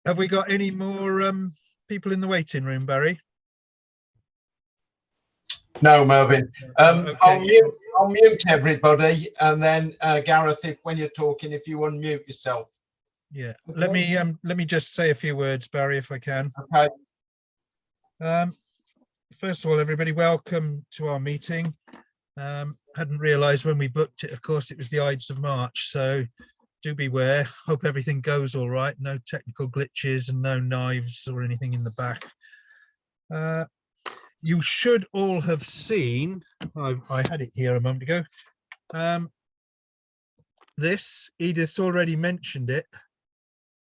Have we got any more people in the waiting room, Barry? No, Mervyn. Okay. I'll mute everybody, and then Gareth, when you're talking, if you unmute yourself. Yeah. Okay. Let me just say a few words, Barry, if I can. Okay. First of all, everybody, welcome to our meeting. Hadn't realised when we booked it, of course, it was the Ides of March, so do beware. Hope everything goes all right. No technical glitches and no knives or anything in the back. You should all have seen, I had it here a moment ago. This, Edith's already mentioned it.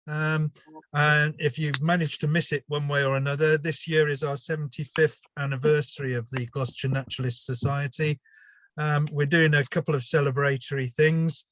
And if you've managed to miss it one way or another, this year is our 75th anniversary of the Gloucestershire Naturalist Society. We're doing a couple of celebratory things.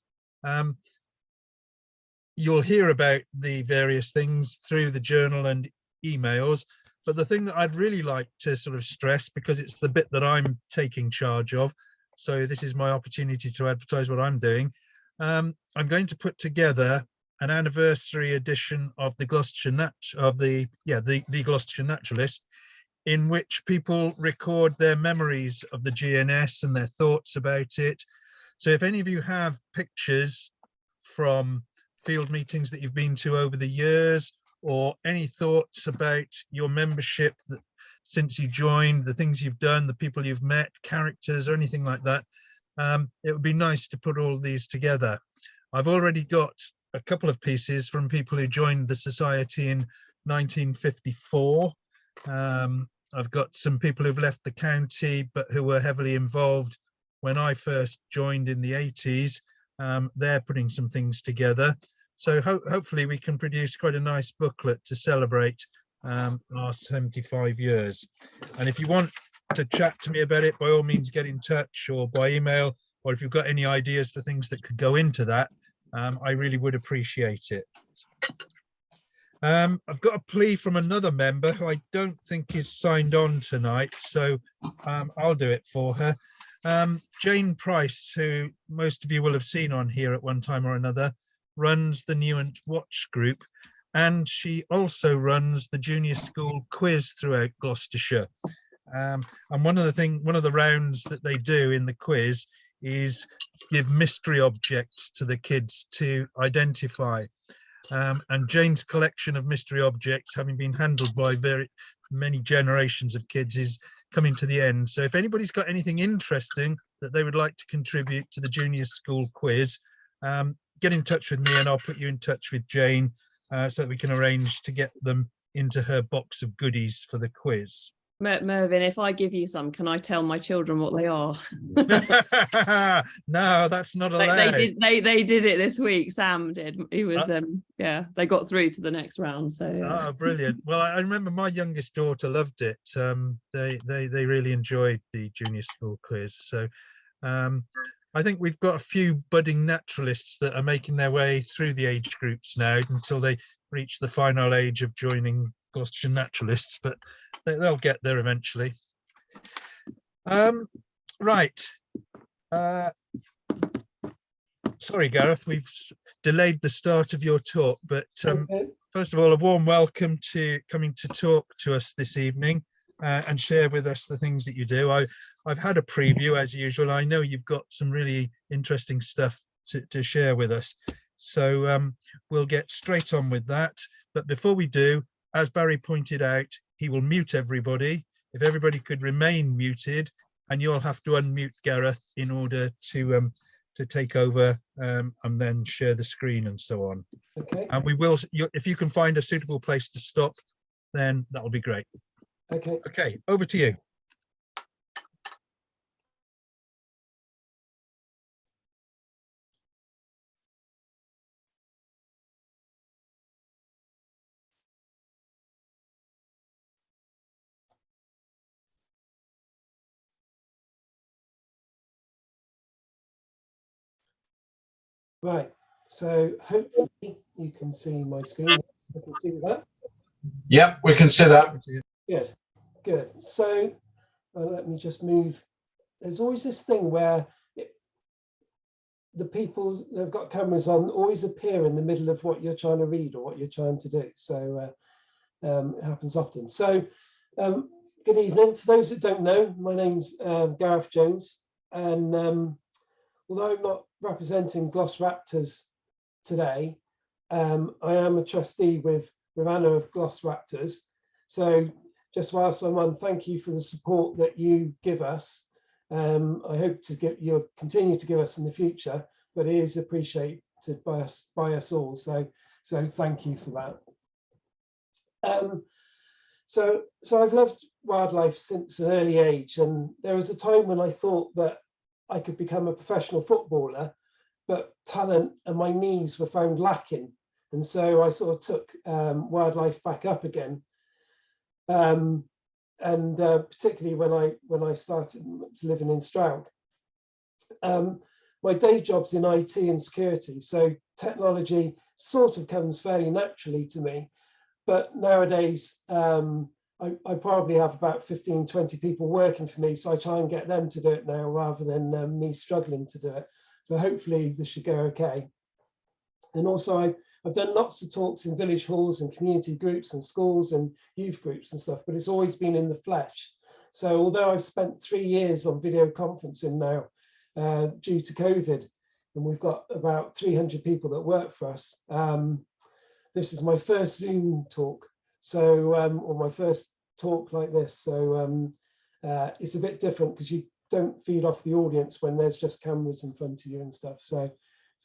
You'll hear about the various things through the journal and emails, but the thing that I'd really like to sort of stress, because it's the bit that I'm taking charge of, so this is my opportunity to advertise what I'm doing. I'm going to put together an anniversary edition of the Gloucestershire the Gloucestershire Naturalist, in which people record their memories of the GNS and their thoughts about it. So if any of you have pictures from field meetings that you've been to over the years, or any thoughts about your membership since you joined, the things you've done, the people you've met, characters or anything like that, it would be nice to put all of these together. I've already got a couple of pieces from people who joined the society in 1954. I've got some people who've left the county but who were heavily involved when I first joined in the 80s. They're putting some things together. So hopefully we can produce quite a nice booklet to celebrate our 75 years. And if you want to chat to me about it, by all means get in touch, or by email, or if you've got any ideas for things that could go into that, I really would appreciate it. I've got a plea from another member who I don't think is signed on tonight, so I'll do it for her. Jane Price, who most of you will have seen on here at one time or another, runs the Newent Watch group, and she also runs the junior school quiz throughout Gloucestershire. And one of the rounds that they do in the quiz is give mystery objects to the kids to identify. And Jane's collection of mystery objects, having been handled by very many generations of kids, is coming to the end. So if anybody's got anything interesting that they would like to contribute to the junior school quiz, get in touch with me and I'll put you in touch with Jane so that we can arrange to get them into her box of goodies for the quiz. Mervyn, if I give you some, can I tell my children what they are? No, that's not allowed. They did it this week. Sam did. He was yeah, they got through to the next round. So oh, brilliant. Well, I remember my youngest daughter loved it. They really enjoyed the junior school quiz. So I think we've got a few budding naturalists that are making their way through the age groups now until they reach the final age of joining Gloucestershire Naturalists, but they'll get there eventually. Right. Sorry, Gareth, we've delayed the start of your talk, but okay. First of all, a warm welcome to coming to talk to us this evening and share with us the things that you do. I've had a preview as usual. I know you've got some really interesting stuff to share with us. So we'll get straight on with that. But before we do, as Barry pointed out, he will mute everybody. If everybody could remain muted, and you'll have to unmute Gareth in order to take over and then share the screen and so on. Okay. And we will, if you can find a suitable place to stop, then that'll be great. Okay. Okay, over to you. Right. So hopefully you can see my screen. I can see that. Yep, we can see that. Good. Good. So let me just move. There's always this thing where the people that have got cameras on always appear in the middle of what you're trying to read or what you're trying to do. So it happens often. So good evening. For those that don't know, my name's Gareth Jones, and although I'm not representing Gloss Raptors today, I am a trustee with Anna of Gloss Raptors. So just whilst I'm on, thank you for the support that you give us. I hope you'll continue to give us in the future, but it is appreciated by us all. So thank you for that. So I've loved wildlife since an early age, and there was a time when I thought that I could become a professional footballer, but talent and my knees were found lacking. And so I sort of took wildlife back up again. And particularly when I started living in Stroud. My day job's in IT and security, so technology sort of comes fairly naturally to me. But nowadays, I probably have about 15, 20 people working for me, so I try and get them to do it now rather than me struggling to do it. So hopefully this should go okay. And also I've done lots of talks in village halls and community groups and schools and youth groups and stuff, but it's always been in the flesh. So although I've spent 3 years on video conferencing now due to COVID, and we've got about 300 people that work for us, this is my first Zoom talk, so or my first talk like this. So it's a bit different because you don't feed off the audience when there's just cameras in front of you and stuff. So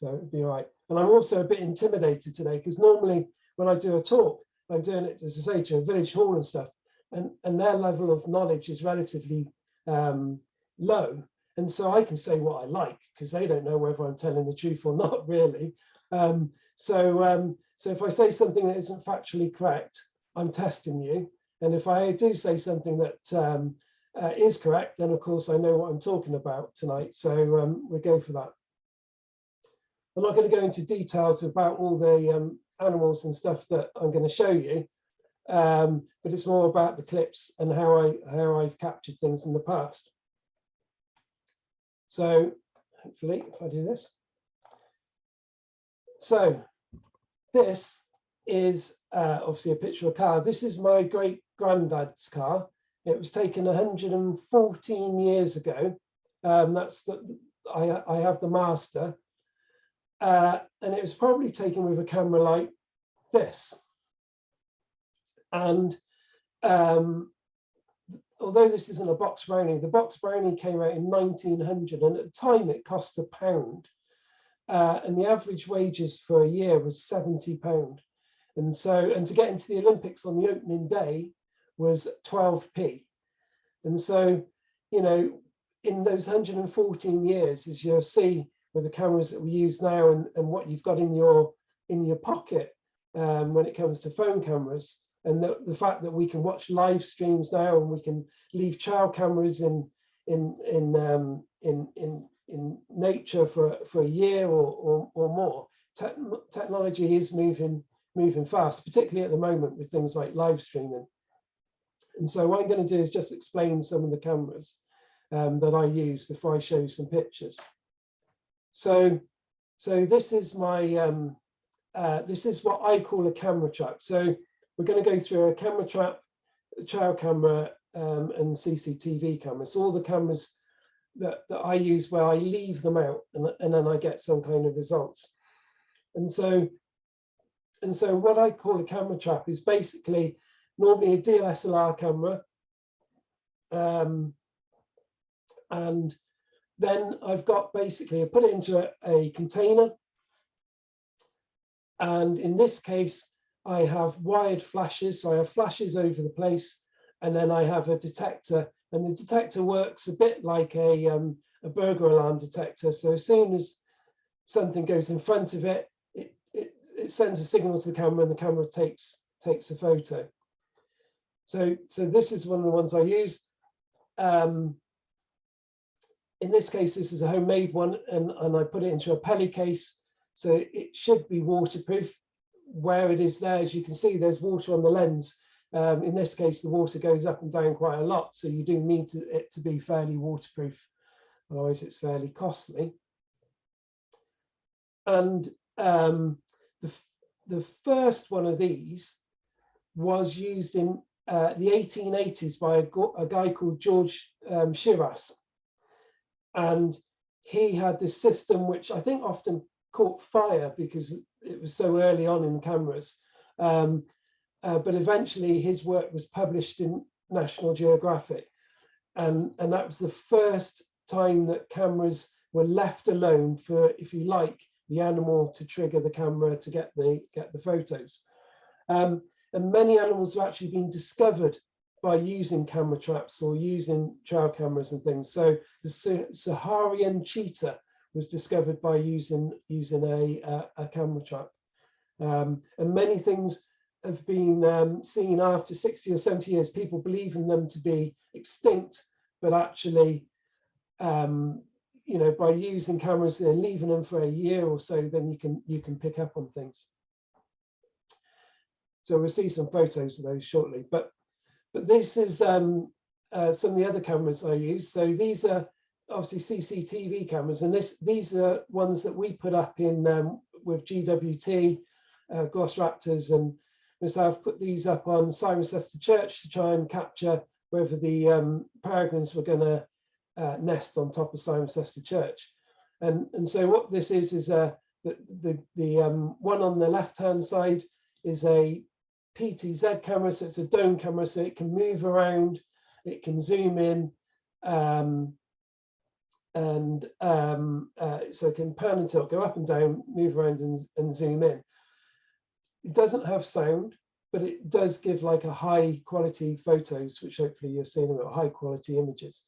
it'd be all right. And I'm also a bit intimidated today because normally when I do a talk, I'm doing it, as I say, to a village hall and stuff, and their level of knowledge is relatively low. And so I can say what I like because they don't know whether I'm telling the truth or not really. So if I say something that isn't factually correct, I'm testing you. And if I do say something that is correct, then of course I know what I'm talking about tonight. So we'll go for that. I'm not going to go into details about all the animals and stuff that I'm going to show you, but it's more about the clips and how I've captured things in the past. So hopefully, if I do this. So this is obviously a picture of a car. This is my great granddad's car. It was taken 114 years ago. I have the master. And it was probably taken with a camera like this. And although this isn't a box brownie, the box brownie came out in 1900, and at the time it cost £1. And the average wages for a year was £70. And to get into the Olympics on the opening day was 12p. And so, you know, in those 114 years, as you'll see with the cameras that we use now and what you've got in your pocket when it comes to phone cameras, and the fact that we can watch live streams now and we can leave child cameras in nature for a year or more. Technology is moving fast, particularly at the moment with things like live streaming. And so what I'm going to do is just explain some of the cameras that I use before I show you some pictures. So this is my this is what I call a camera trap. So we're going to go through a camera trap, a child camera, and CCTV cameras. So all the cameras that I use where I leave them out and then I get some kind of results. And so what I call a camera trap is basically normally a DSLR camera, and then I've got basically I put it into a container, and in this case I have wired flashes, so I have flashes over the place, and then I have a detector, and the detector works a bit like a burglar alarm detector. So as soon as something goes in front of it, it sends a signal to the camera, and the camera takes a photo. So this is one of the ones I use. In this case, this is a homemade one, and I put it into a Pelly case, so it should be waterproof. Where it is there, as you can see, there's water on the lens. In this case, the water goes up and down quite a lot, so you do need it to be fairly waterproof, otherwise it's fairly costly. And the first one of these was used in the 1880s by a guy called George Shiras. And he had this system, which I think often caught fire because it was so early on in cameras. But eventually his work was published in National Geographic. And that was the first time that cameras were left alone for, if you like, the animal to trigger the camera to get the photos. And many animals have actually been discovered by using camera traps or using trail cameras and things. So the Saharian cheetah was discovered by using a camera trap. And many things have been seen after 60 or 70 years, people believing them to be extinct, but actually, you know, by using cameras and leaving them for a year or so, then you can pick up on things. So we'll see some photos of those shortly. But this is some of the other cameras I use. So these are obviously CCTV cameras, and these are ones that we put up in with GWT, Gloss Raptors, and myself put these up on Cirencester Church to try and capture whether the peregrines were going to nest on top of Cirencester Church. And so what this is the one on the left hand side is a PTZ camera, so it's a dome camera, so it can move around, it can zoom in, so it can pan and tilt, go up and down, move around and zoom in. It doesn't have sound, but it does give like a high quality photos, which hopefully you're seeing about high quality images.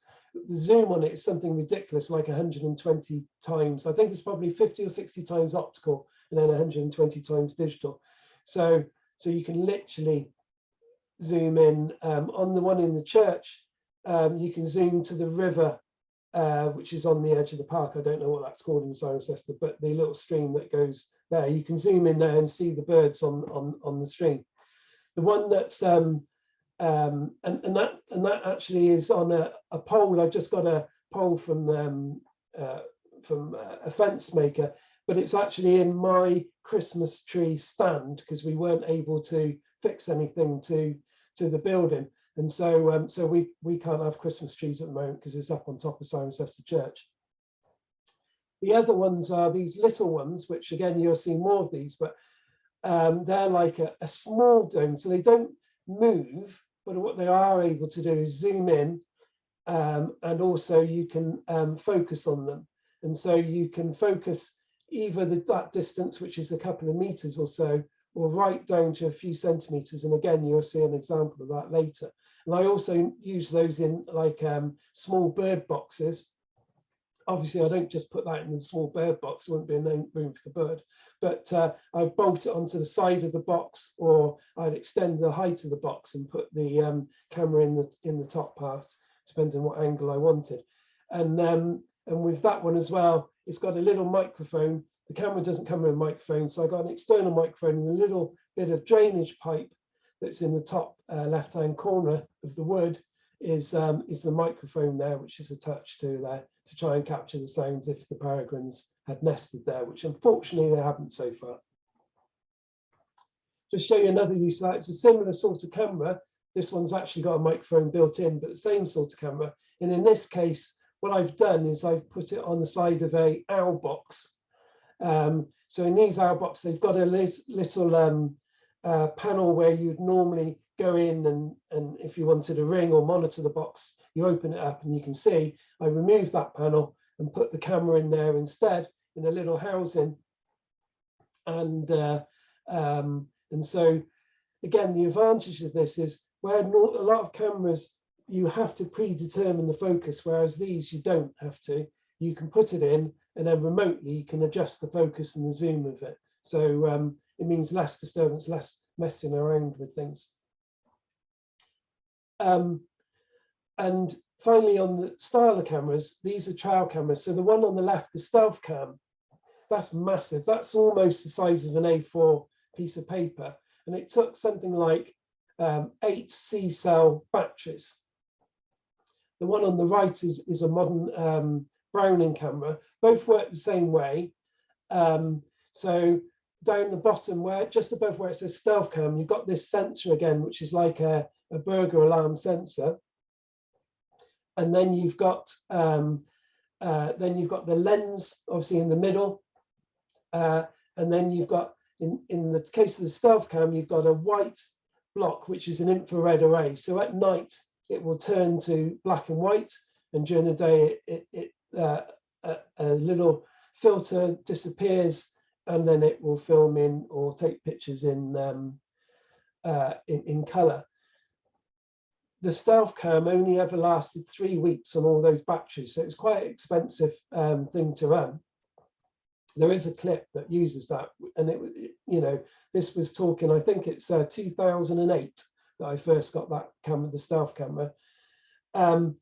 The zoom on it is something ridiculous, like 120 times. I think it's probably 50 or 60 times optical and then 120 times digital. So you can literally zoom in. On the one in the church, you can zoom to the river, which is on the edge of the park. I don't know what that's called in Cirencester, but the little stream that goes there, you can zoom in there and see the birds on the stream. The one that's and that actually is on a pole. I just got a pole from a fence maker, but it's actually in my Christmas tree stand because we weren't able to fix anything to the building, and so we can't have Christmas trees at the moment because it's up on top of Cirencester Church. The other ones are these little ones, which again you'll see more of these, but they're like a small dome, so they don't move, but what they are able to do is zoom in, and also you can focus on them, and so you can focus either that distance, which is a couple of meters or so, or right down to a few centimeters, and again you'll see an example of that later. And I also use those in like small bird boxes. Obviously I don't just put that in the small bird box, there wouldn't be enough room for the bird, but I bolt it onto the side of the box, or I'd extend the height of the box and put the camera in the top part, depending on what angle I wanted. And with that one as well, it's got a little microphone. The camera doesn't come with a microphone, so I got an external microphone and a little bit of drainage pipe that's in the top left-hand corner of the wood is the microphone there, which is attached to there to try and capture the sounds if the peregrines had nested there, which unfortunately they haven't so far. Just show you another use of that. It's a similar sort of camera. This one's actually got a microphone built in, but the same sort of camera. And in this case, what I've done is I've put it on the side of a owl box. So in these owl boxes, they've got a little panel where you'd normally go in and if you wanted to ring or monitor the box, you open it up and you can see I removed that panel and put the camera in there instead in a little housing. And so again, the advantage of this is where a lot of cameras you have to predetermine the focus, whereas these you don't have to. You can put it in and then remotely you can adjust the focus and the zoom of it. So it means less disturbance, less messing around with things. And finally, on the style of cameras, these are trail cameras. So the one on the left, the stealth cam, that's massive. That's almost the size of an A4 piece of paper. And it took something like 8 C-cell batteries. The one on the right is a modern Browning camera. Both work the same way. So down the bottom, where just above where it says stealth cam, you've got this sensor again, which is like a burglar alarm sensor. And then you've got the lens, obviously in the middle, and then you've got, in the case of the stealth cam, you've got a white block, which is an infrared array. So at night it will turn to black and white, and during the day a little filter disappears, and then it will film in or take pictures in color. The stealth cam only ever lasted 3 weeks on all those batteries, so it's quite an expensive thing to run. There is a clip that uses that, and this was talking, I think it's 2008 that I first got that camera, the stealth camera. The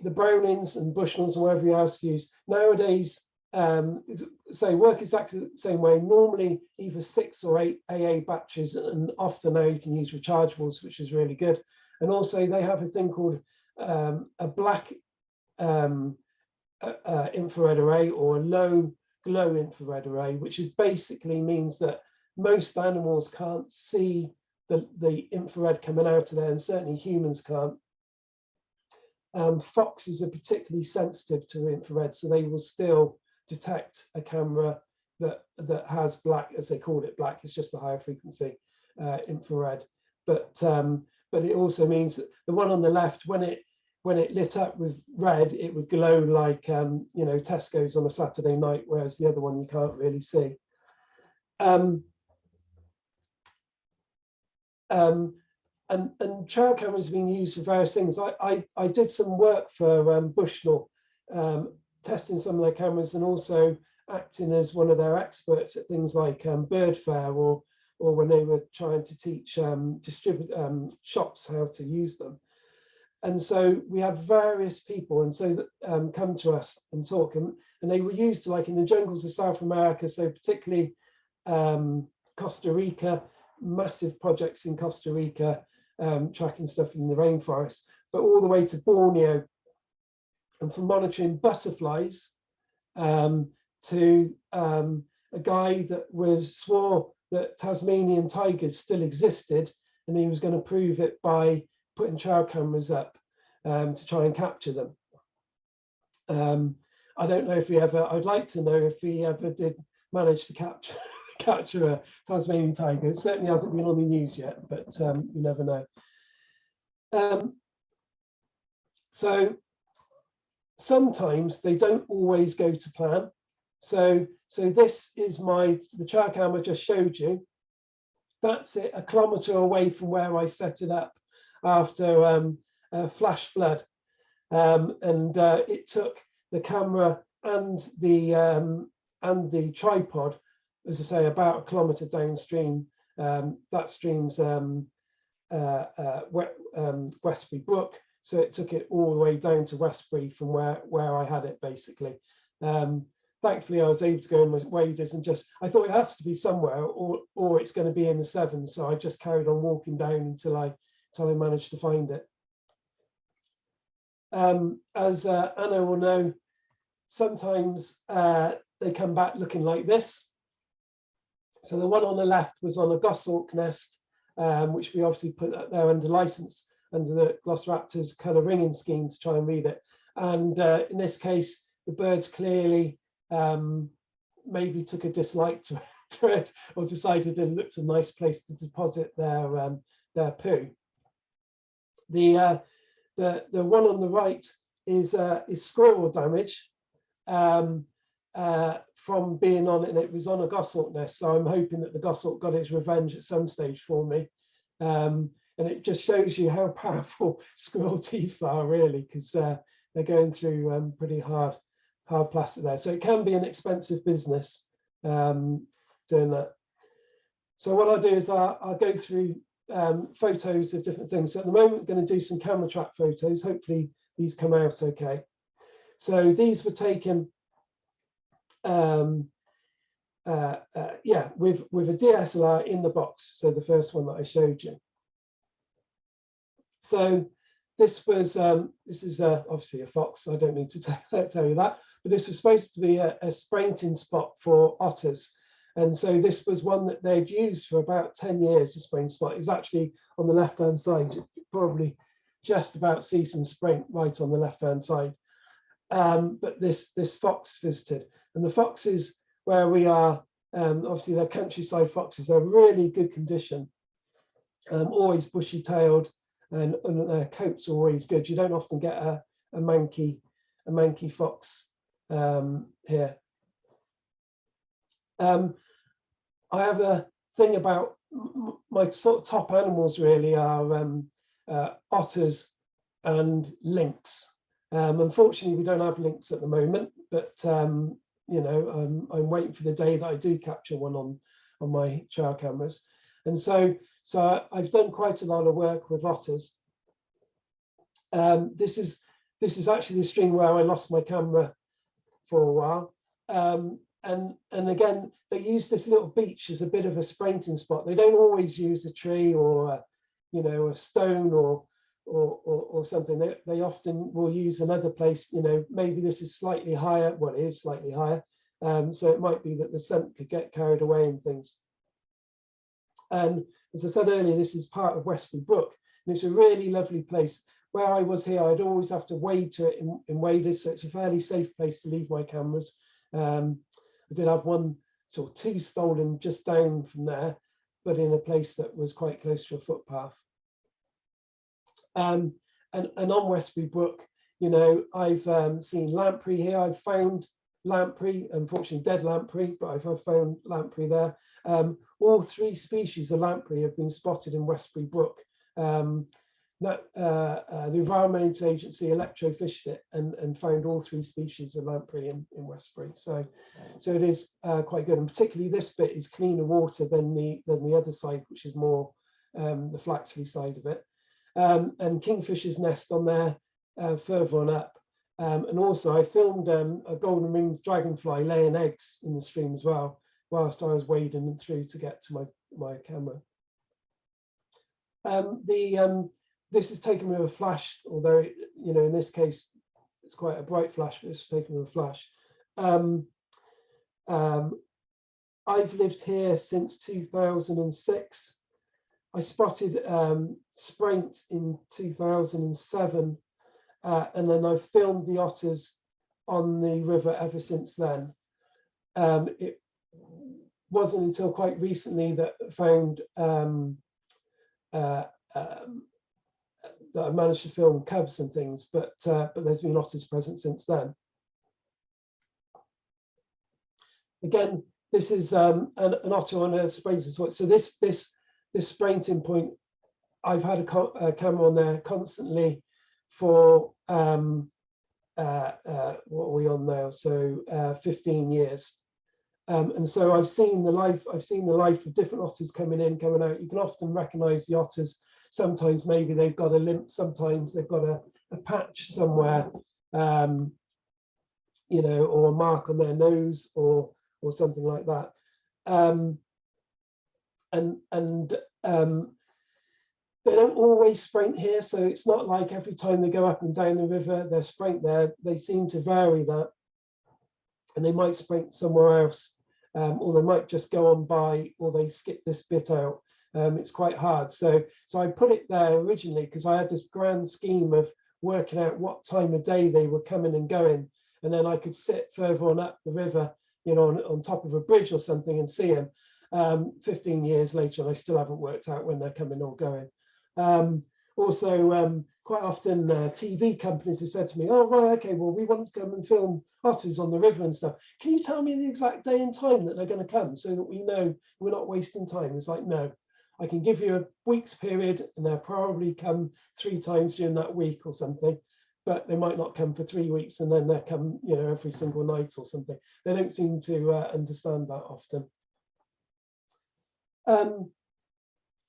Brownings and Bushnells and whatever else use nowadays, work exactly the same way. Normally either 6 or 8 AA batteries, and often now you can use rechargeables, which is really good. And also they have a thing called a black infrared array, or a low glow infrared array, which is basically means that most animals can't see the infrared coming out of there, and certainly humans can't. Foxes are particularly sensitive to infrared, so they will still detect a camera that has black, as they call it, black. It's just the higher frequency infrared. But it also means that the one on the left, when it lit up with red, it would glow like Tesco's on a Saturday night, whereas the other one you can't really see. And trail cameras have been used for various things. I did some work for Bushnell, testing some of their cameras, and also acting as one of their experts at things like bird fair, or when they were trying to teach shops how to use them. And so we have various people, and so that come to us and talk, and they were used to, like in the jungles of South America, so particularly Costa Rica, massive projects in Costa Rica, tracking stuff in the rainforest, but all the way to Borneo, and from monitoring butterflies to a guy that swore that Tasmanian tigers still existed, and he was going to prove it by putting trail cameras up to try and capture them. I don't know if he ever, I'd like to know if he ever did manage to capture a Tasmanian tiger. It certainly hasn't been on the news yet, but you never know. So sometimes they don't always go to plan. So this is the trail cam I just showed you. That's it, 1 kilometre away from where I set it up after a flash flood. And it took the camera and the tripod, as I say, about 1 kilometre downstream. That stream's Westbury Brook, so it took it all the way down to Westbury from where I had it, basically. Thankfully, I was able to go in my waders, and I thought it has to be somewhere, or it's going to be in the Severn, so I just carried on walking down until I managed to find it. As Anna will know, sometimes they come back looking like this. So the one on the left was on a goshawk nest, which we obviously put up there under license, under the Glossopteris colour ringing scheme to try and read it. And in this case, the birds clearly maybe took a dislike to it, or decided it looked a nice place to deposit their poo. The one on the right is squirrel damage from being on it, and it was on a goshawk nest. So I'm hoping that the goshawk got its revenge at some stage for me. And it just shows you how powerful squirrel teeth are, really, because they're going through pretty hard plastic there. So it can be an expensive business doing that. So what I'll do is I'll go through photos of different things. So at the moment, I'm going to do some camera trap photos. Hopefully these come out okay. So these were taken with a DSLR in the box. So the first one that I showed you. So this was this is obviously a fox. I don't need to tell you that. but this was supposed to be a sprinting spot for otters. And so this was one that they'd used for about 10 years, the spring spot. It was actually on the left-hand side, you probably just about see some sprint right on the left-hand side. But this fox visited, and the foxes where we are, obviously they're countryside foxes, they're really good condition, always bushy-tailed, and their coats are always good. You don't often get a manky fox here. I have a thing about my sort of top animals really are otters and lynx. Unfortunately, we don't have lynx at the moment, but you know, I'm waiting for the day that I do capture one on my trail cameras. And so I've done quite a lot of work with otters. This is actually the stream where I lost my camera for a while. And again, they use this little beach as a bit of a sprinting spot. They don't always use a tree or you know, a stone or something. They often will use another place. You know, maybe this is slightly higher. Well, it is slightly higher, so it might be that the scent could get carried away and things. And as I said earlier, this is part of Westbury Brook, and it's a really lovely place. Where I was here, I'd always have to wade to it in waders, so it's a fairly safe place to leave my cameras. I did have one or two stolen just down from there, but in a place that was quite close to a footpath. And on Westbury Brook, you know, I've seen lamprey here. I've found lamprey, unfortunately dead lamprey, but I've found lamprey there. All three species of lamprey have been spotted in Westbury Brook. The Environment Agency electrofished it and found all three species of lamprey in Westbury. So it is quite good, and particularly this bit is cleaner water than the other side, which is more the Flaxley side of it. And kingfisher's nest on there further on up. And also I filmed a golden ringed dragonfly laying eggs in the stream as well, whilst I was wading through to get to my camera. This is taken with a flash, although you know, in this case it's quite a bright flash, but it's taken with a flash. I've lived here since 2006. I spotted Sprint in 2007, and then I've filmed the otters on the river ever since then. It wasn't until quite recently that I found that I managed to film cubs and things, but there's been otters present since then. Again, this is an otter on a sprinting point. So this sprinting point, I've had a camera on there constantly for what are we on now? So 15 years. And so I've seen the life of different otters coming in, coming out. You can often recognize the otters. Sometimes maybe they've got a limp, sometimes they've got a patch somewhere, you know, or a mark on their nose or something like that. They don't always sprint here, so it's not like every time they go up and down the river, they're sprint there. They seem to vary that, and they might sprint somewhere else, or they might just go on by, or they skip this bit out. It's quite hard. So I put it there originally because I had this grand scheme of working out what time of day they were coming and going, and then I could sit further on up the river, you know, on top of a bridge or something and see them. 15 years later, and I still haven't worked out when they're coming or going. Also, quite often TV companies have said to me, oh, right, okay, well, we want to come and film otters on the river and stuff. Can you tell me the exact day and time that they're going to come so that we know we're not wasting time? It's like, no, I can give you a week's period and they'll probably come 3 times during that week or something, but they might not come for 3 weeks and then they'll come, you know, every single night or something. They don't seem to understand that often.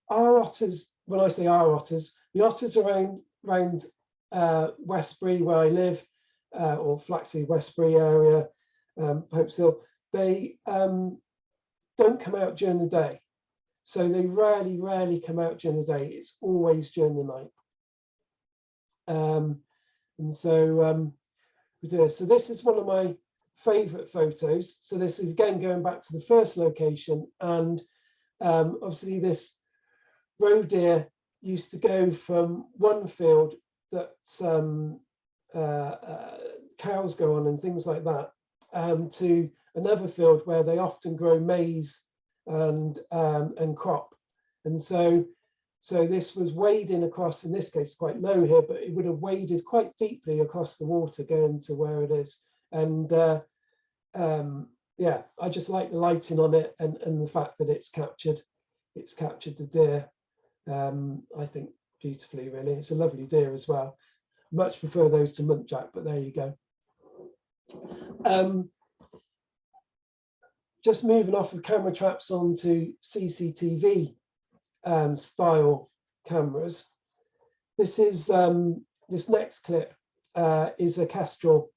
Our otters, when I say our otters, the otters around Westbury where I live, or Flaxley, Westbury area, Popes Hill, they don't come out during the day. So they rarely come out during the day. It's always during the night. And so So this is one of my favorite photos. So this is again going back to the first location, and obviously this roe deer used to go from one field that cows go on and things like that, to another field where they often grow maize and crop. And so this was wading across, in this case quite low here, but it would have waded quite deeply across the water going to where it is. And yeah, I just like the lighting on it, and the fact that it's captured the deer, I think beautifully, really. It's a lovely deer as well. Much prefer those to muntjac, but there you go. Just moving off of camera traps onto CCTV style cameras. This is this next clip is a Kestrel,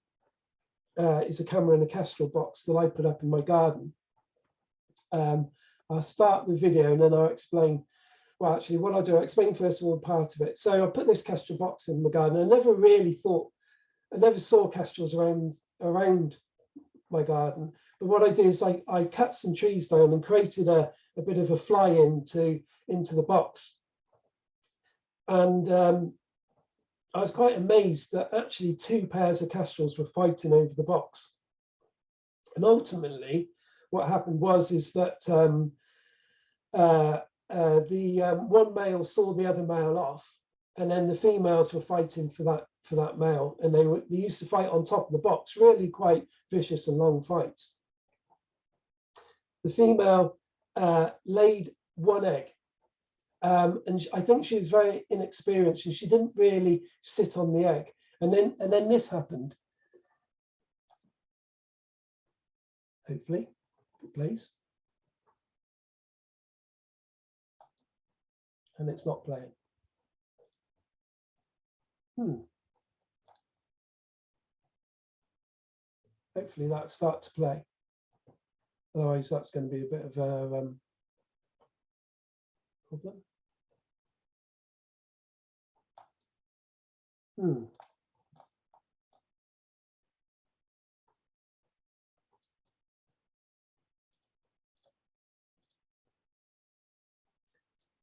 is a camera in a Kestrel box that I put up in my garden. I'll start the video and then I'll explain. Well, actually, what I'll do, I'll explain first of all part of it. So I put this Kestrel box in my garden. I never really thought, I never saw Kestrels around my garden. But what I did is I cut some trees down and created a bit of a fly into the box. And I was quite amazed that actually 2 pairs of Kestrels were fighting over the box. And ultimately, what happened was that one male saw the other male off, and then the females were fighting for that male, and they used to fight on top of the box, really quite vicious and long fights. The female laid 1 egg, and I think she was very inexperienced, and she didn't really sit on the egg. And then this happened. Hopefully, please. And it's not playing. Hopefully that'll start to play. Otherwise, that's going to be a bit of a problem.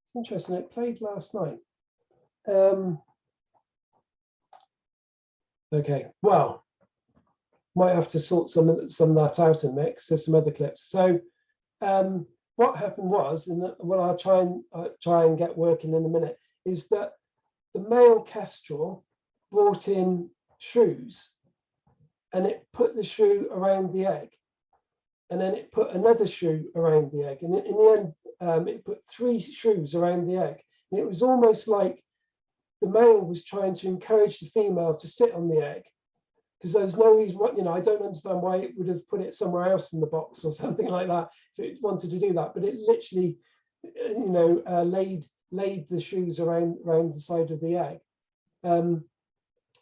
It's interesting. It played last night. Okay, well, might have to sort some of that out and mix. There's some other clips. So what happened was, and what I'll try and get working in a minute, is that the male kestrel brought in shrews, and it put the shrew around the egg, and then it put another shrew around the egg, and in the end it put 3 shrews around the egg. And it was almost like the male was trying to encourage the female to sit on the egg, because there's no reason, I don't understand why it would have put it somewhere else in the box or something like that if it wanted to do that. But it literally, laid the shrews around the side of the egg.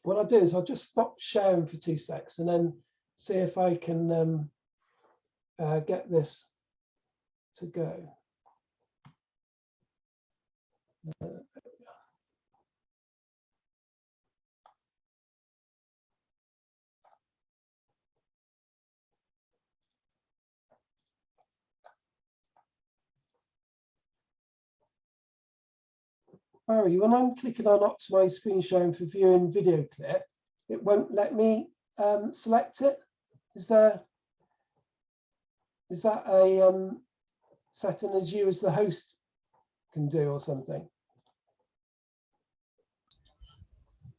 What I'll do is I'll just stop sharing for 2 seconds and then see if I can get this to go. Barry, when I'm clicking on optimize screen sharing for viewing video clip, it won't let me select it. Is that a setting as you as the host can do or something?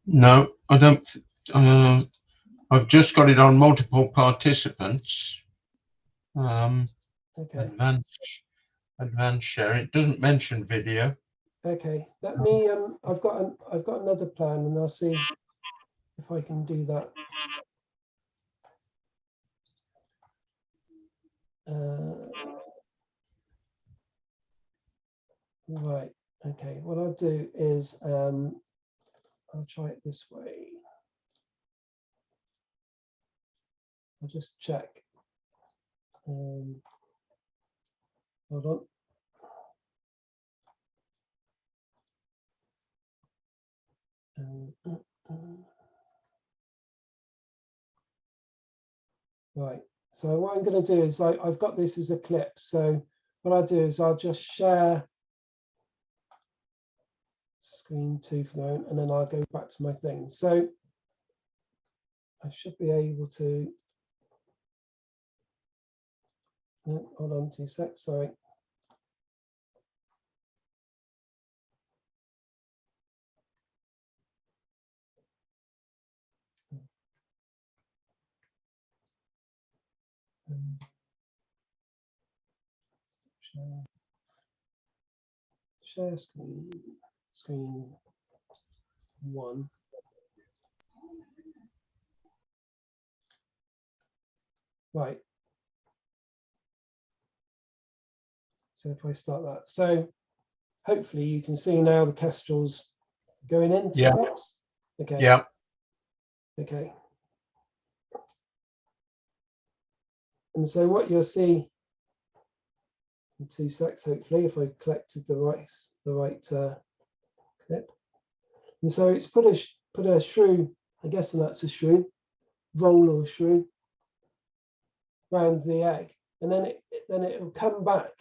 No, I don't. I've just got it on multiple participants. Okay. Advanced share. It doesn't mention video. Okay. Let me. I've got another plan, and I'll see if I can do that. Right. Okay. What I'll do is I'll try it this way. I'll just check. Hold on. Right. So what I'm going to do is I've got this as a clip. So what I'll do is I'll just share screen 2 for the moment, and then I'll go back to my thing. So I should be able to. No, hold on 2 seconds. Sorry. Share screen 1. Right. So if I start that, so hopefully you can see now the kestrels going into the box. Okay. Yeah. Okay. And so what you'll see in 2 seconds, hopefully, if I collected the right clip. And so it's put a shrew, I guess, and that's a shrew, roll or shrew, around the egg, and then it'll come back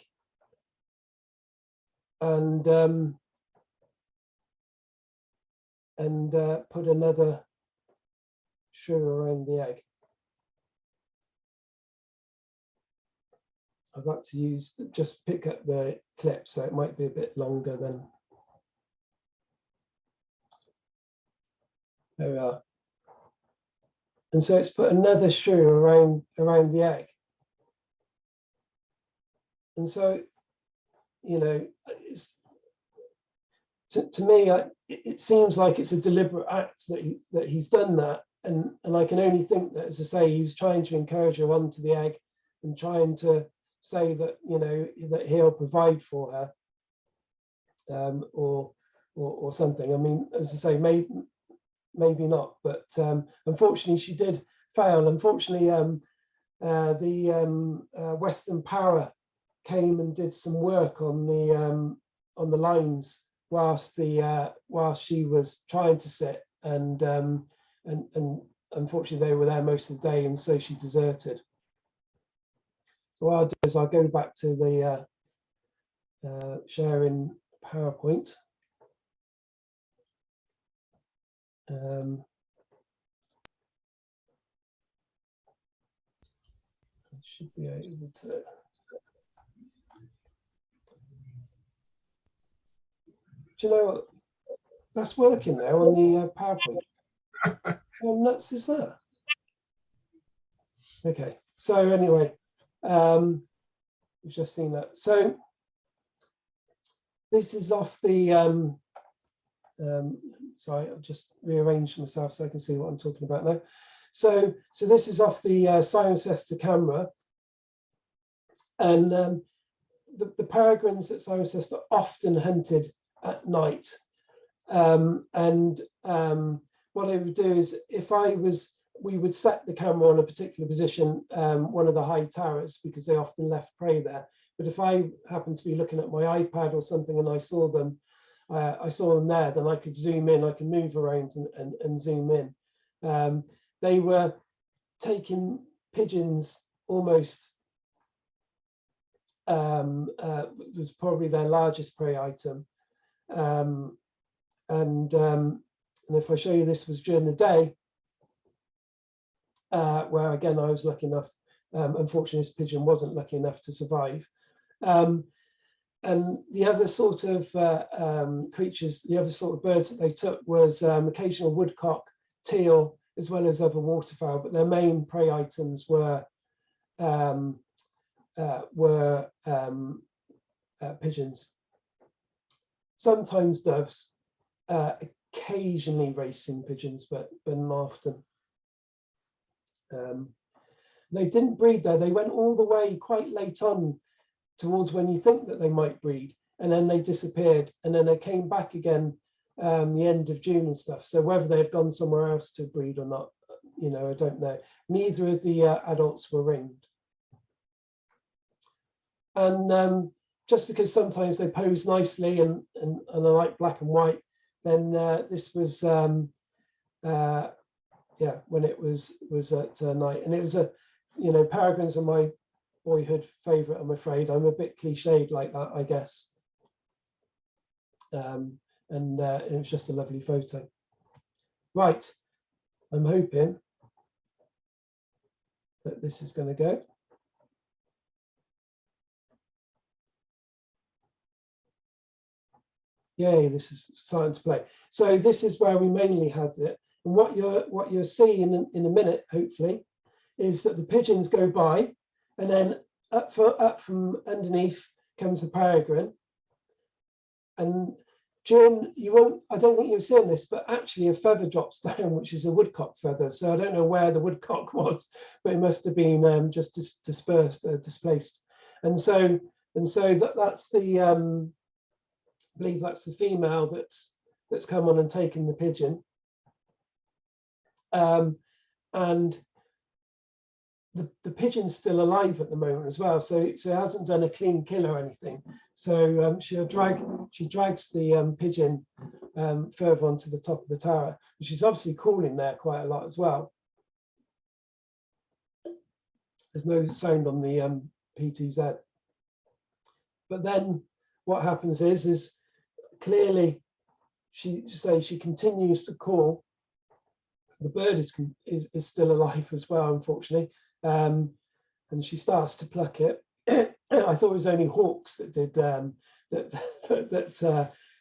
and put another shrew around the egg. I've got to just pick up the clip, so it might be a bit longer than. There we are. And so it's put another shrew around the egg. And so, you know, to me, it seems like it's a deliberate act that he's done that. And I can only think that, as I say, he's trying to encourage her onto the egg and trying to say that, you know, that he'll provide for her, or something. I mean, as I say, maybe not, but unfortunately she did fail. Unfortunately, the Western Power came and did some work on the lines whilst she was trying to sit, and unfortunately they were there most of the day, and so she deserted. So what I'll do is I'll go back to the sharing PowerPoint. I should be able to. Do you know what? That's working now on the PowerPoint. How nuts is that? Okay, so anyway, we've just seen that. So this is off the. Sorry, I've just rearranged myself so I can see what I'm talking about now. So this is off the Cirencester camera, and the peregrines at Cirencester often hunted at night. And what I would do is, we would set the camera on a particular position, one of the high towers, because they often left prey there. But if I happened to be looking at my iPad or something and I saw them there, then I could zoom in, I can move around and zoom in. They were taking pigeons almost, was probably their largest prey item. And if I show you, this was during the day, where again I was lucky enough, unfortunately this pigeon wasn't lucky enough to survive. And the other sort of creatures, the other sort of birds that they took was occasional woodcock, teal, as well as other waterfowl, but their main prey items were pigeons, sometimes doves, occasionally racing pigeons, but not often. They didn't breed there. They went all the way quite late on towards when you think that they might breed, and then they disappeared, and then they came back again the end of June and stuff. So whether they had gone somewhere else to breed or not, you know, I don't know. Neither of the adults were ringed. And just because sometimes they pose nicely and are like black and white, then this was yeah, when it was at night, and it was you know, peregrines are my boyhood favourite, I'm afraid. I'm a bit cliched like that, I guess. And it was just a lovely photo. Right, I'm hoping that this is going to go. Yay, this is starting to play. So this is where we mainly had it. And what you're seeing in a minute, hopefully, is that the pigeons go by, and then up from underneath comes the peregrine. And during, I don't think you've seen this, but actually a feather drops down, which is a woodcock feather. So I don't know where the woodcock was, but it must have been just displaced. And so that's the I believe that's the female that's come on and taken the pigeon. And the pigeon's still alive at the moment as well, so it hasn't done a clean kill or anything. So she drags the pigeon further onto the top of the tower, and she's obviously calling there quite a lot as well. There's no sound on the PTZ. But then what happens is clearly she continues to call. The bird is still alive as well, unfortunately, and she starts to pluck it. I thought it was only hawks that did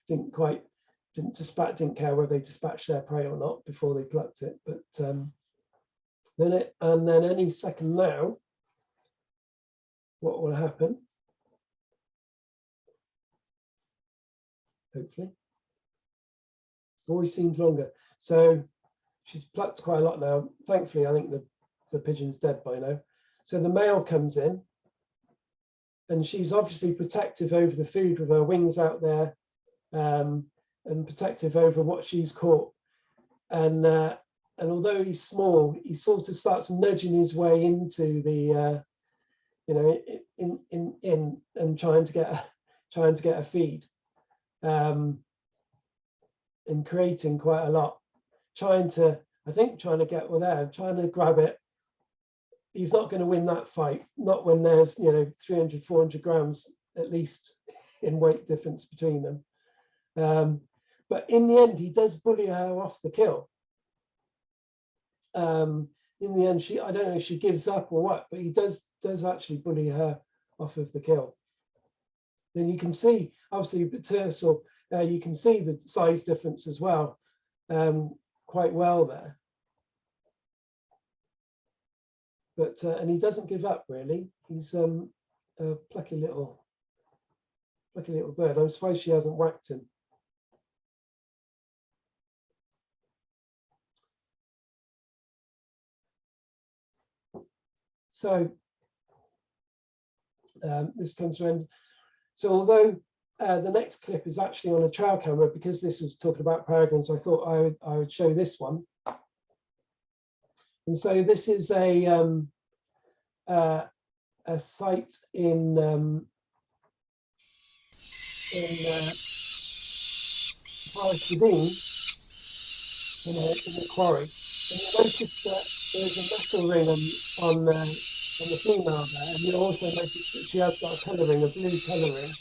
didn't care whether they dispatched their prey or not before they plucked it. But then any second now, what will happen? Hopefully, always seems longer. So she's plucked quite a lot now. Thankfully, I think the pigeon's dead by now. So the male comes in, and she's obviously protective over the food with her wings out there, and protective over what she's caught. And although he's small, he sort of starts nudging his way into the, in and trying to get a feed, and creating quite a lot. Trying to get there, trying to grab it. He's not going to win that fight, not when there's 300, 400 grams at least in weight difference between them. But in the end, he does bully her off the kill. In the end, I don't know if she gives up or what, but he does actually bully her off of the kill. Then you can see, obviously, the tercel, you can see the size difference as well. Quite well there, but and he doesn't give up really. He's a plucky little bird. I'm surprised she hasn't whacked him. So this comes around. So although the next clip is actually on a trail camera, because this was talking about peregrines, I thought I would show this one. And so this is a site in Forest of Dean, in a quarry. And you notice that there's a metal ring on the female there, and you also notice that she has got a colouring, a blue colouring.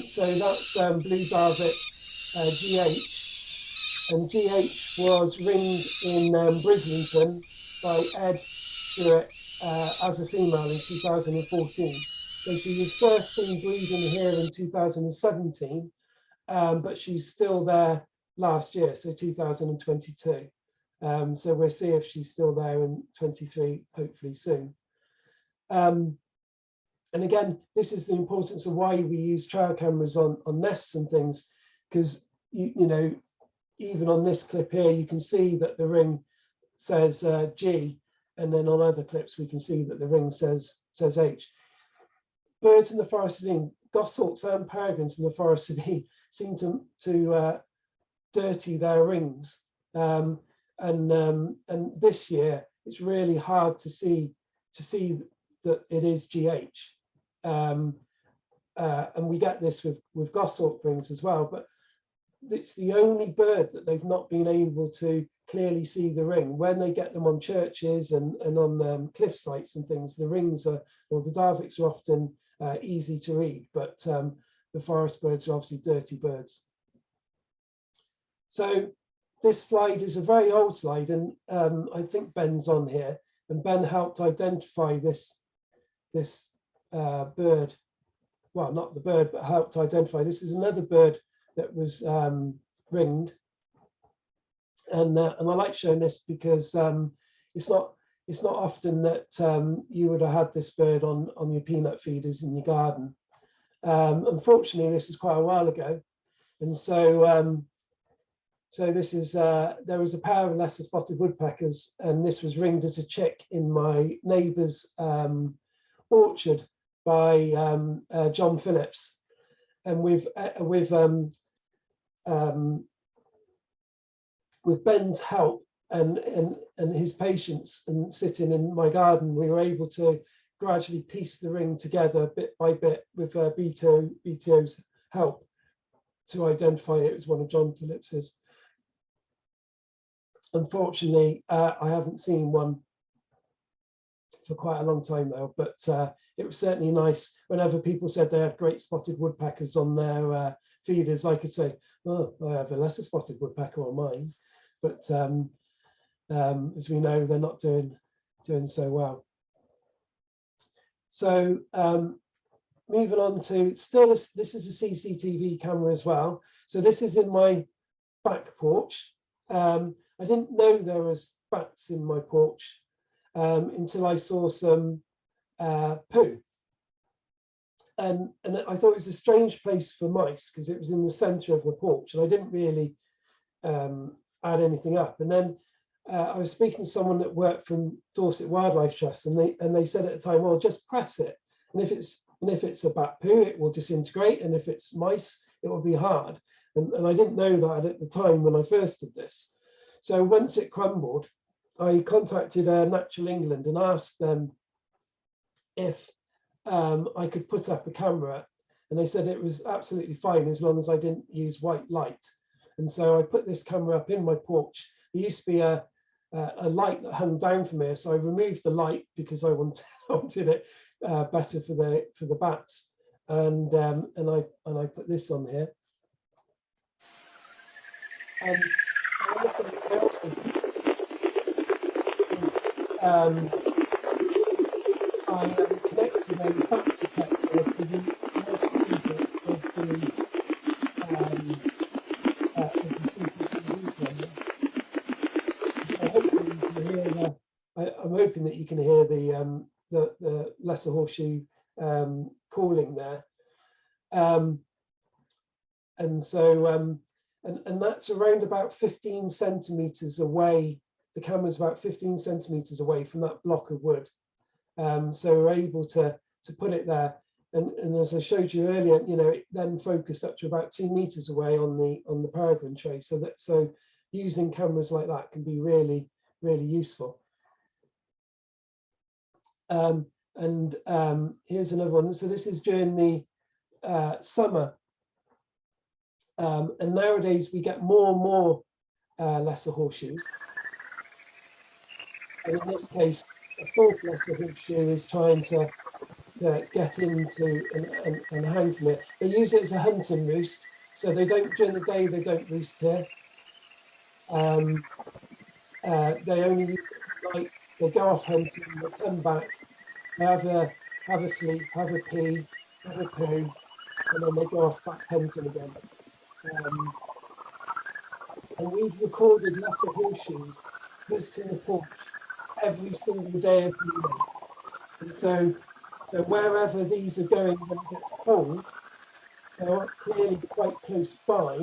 So that's Blue Darvit GH, and GH was ringed in Brislington by Ed Stewart as a female in 2014. So she was first seen breeding here in 2017, but she's still there last year, so 2022. So we'll see if she's still there in 23, hopefully soon. And again, this is the importance of why we use trail cameras on nests and things, because you know, even on this clip here, you can see that the ring says G, and then on other clips we can see that the ring says H. Birds in the Forest of Dean, goshawks and peregrines in the Forest of Dean seem to dirty their rings, and this year it's really hard to see that it is GH. And we get this with goshawk rings as well, but it's the only bird that they've not been able to clearly see the ring. When they get them on churches and on cliff sites and things, the rings are, or the Darviks are often easy to read, but the forest birds are obviously dirty birds. So this slide is a very old slide, and I think Ben's on here, and Ben helped identify this bird. Well, not the bird, but helped identify. This is another bird that was ringed, and I like showing this because it's not often that you would have had this bird on your peanut feeders in your garden. Unfortunately, this is quite a while ago, and so so this is there was a pair of lesser spotted woodpeckers, and this was ringed as a chick in my neighbour's orchard by John Phillips, and with Ben's help and his patience and sitting in my garden, we were able to gradually piece the ring together bit by bit with BTO's help to identify it as one of John Phillips's. Unfortunately, I haven't seen one for quite a long time now, but it was certainly nice. Whenever people said they had great spotted woodpeckers on their feeders, I could say, oh, I have a lesser spotted woodpecker on mine. But as we know, they're not doing so well. So moving on to, still this is a CCTV camera as well. So this is in my back porch. I didn't know there was bats in my porch until I saw some poo. And I thought it was a strange place for mice because it was in the centre of the porch, and I didn't really add anything up. And then I was speaking to someone that worked from Dorset Wildlife Trust, and they said at the time, well, just press it, and if it's a bat poo, it will disintegrate, and if it's mice, it will be hard. And I didn't know that at the time when I first did this. So once it crumbled, I contacted Natural England and asked them if I could put up a camera, and they said it was absolutely fine as long as I didn't use white light. And so I put this camera up in my porch. There used to be a light that hung down from here, so I removed the light because I wanted it better for the bats. And I put this on here. And I connected a bat detector to the CCTV camera. I'm hoping that you can hear the lesser horseshoe calling there, and so and that's around about 15 centimeters away. The camera's about 15 centimeters away from that block of wood, so we're able to put it there. And as I showed you earlier, you know, it then focused up to about 2 meters away on the peregrine tray. So using cameras like that can be really useful. Here's another one. So this is during the summer, and nowadays we get more and more lesser horseshoes. And in this case, a fourth lesser horseshoe is trying to get into and hang from it. They use it as a hunting roost, so they don't, during the day they don't roost here. They only use it at night. They go off hunting, they come back, they have a sleep, have a pee, have a poo, and then they go off back hunting again. And we've recorded lesser horseshoes visiting the porch every single day of the year. And so wherever these are going when it gets cold, they're clearly quite close by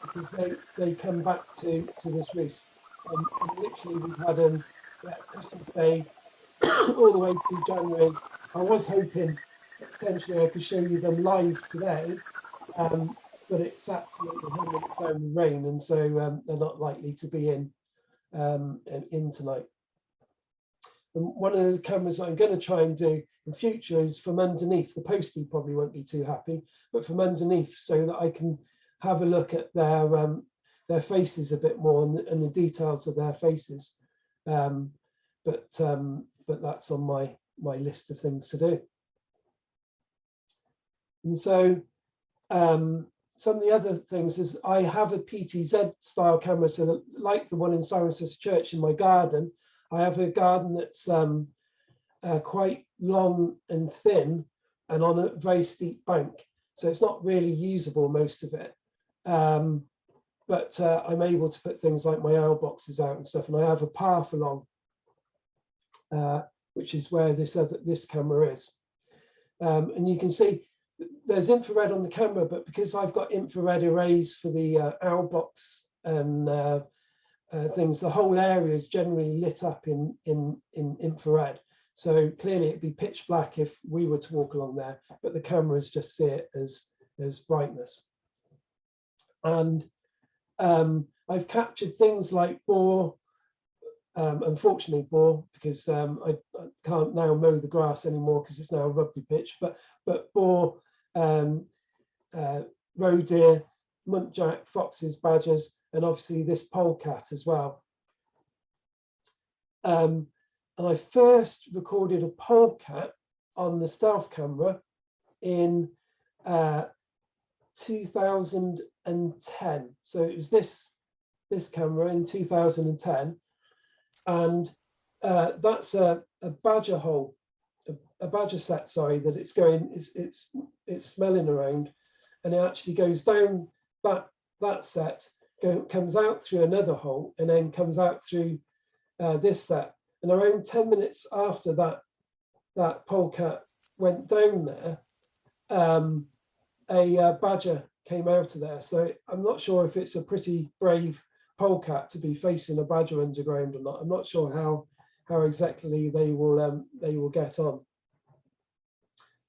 because they come back to this roost. And literally we've had them Christmas Day all the way through January. I was hoping that potentially I could show you them live today, but it's absolutely hammering it down with rain, and so they're not likely to be in tonight. And one of the cameras that I'm going to try and do in future is from underneath. The postie probably won't be too happy, but from underneath, so that I can have a look at their their faces a bit more and the details of their faces. But that's on my list of things to do. And so some of the other things is I have a PTZ style camera, so that, like the one in Cirencester Church in my garden, I have a garden that's quite long and thin and on a very steep bank. So it's not really usable, most of it. But I'm able to put things like my owl boxes out and stuff, and I have a path along, which is where this camera is. And you can see there's infrared on the camera, but because I've got infrared arrays for the owl box and things, the whole area is generally lit up in infrared. So clearly it'd be pitch black if we were to walk along there, but the cameras just see it as brightness. And I've captured things like boar, unfortunately boar, because I can't now mow the grass anymore because it's now a rugby pitch, but boar, roe deer, muntjac, foxes, badgers, and obviously this polecat as well. And I first recorded a polecat on the stealth camera in 2010. So it was this camera in 2010, and that's a badger hole, a badger set, sorry, that it's going, it's smelling around, and it actually goes down that set, comes out through another hole, and then comes out through this set. And around 10 minutes after that polecat went down there, a badger came out of there. So I'm not sure if it's a pretty brave polecat to be facing a badger underground or not. I'm not sure how exactly they will get on.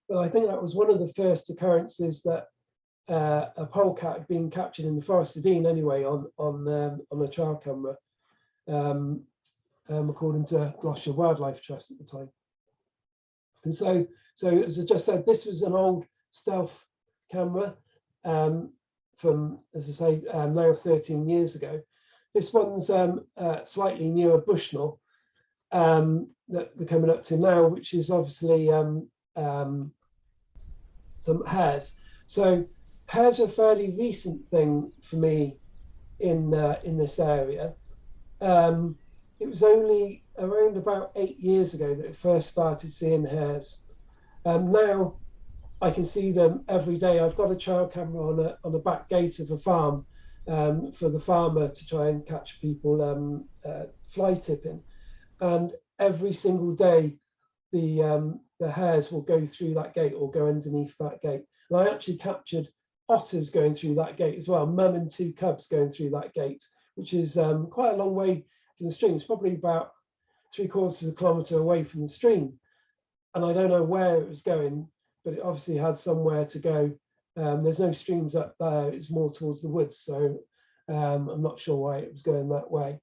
But I think that was one of the first occurrences that a polecat had been captured in the Forest of Dean anyway on a trail camera, according to Gloucestershire Wildlife Trust at the time. And so as I just said, this was an old stealth camera from, as I say, now 13 years ago. This one's slightly newer Bushnell that we're coming up to now, which is obviously some hares. So hares are a fairly recent thing for me in this area. It was only around about 8 years ago that I first started seeing hares. Now I can see them every day. I've got a trail camera on the back gate of a farm for the farmer to try and catch people fly tipping, and every single day the hares will go through that gate or go underneath that gate. And I actually captured otters going through that gate as well, mum and 2 cubs going through that gate, which is quite a long way to the stream. It's probably about 3/4 of a kilometre away from the stream, and I don't know where it was going, but it obviously had somewhere to go. There's no streams up there, it's more towards the woods, so I'm not sure why it was going that way.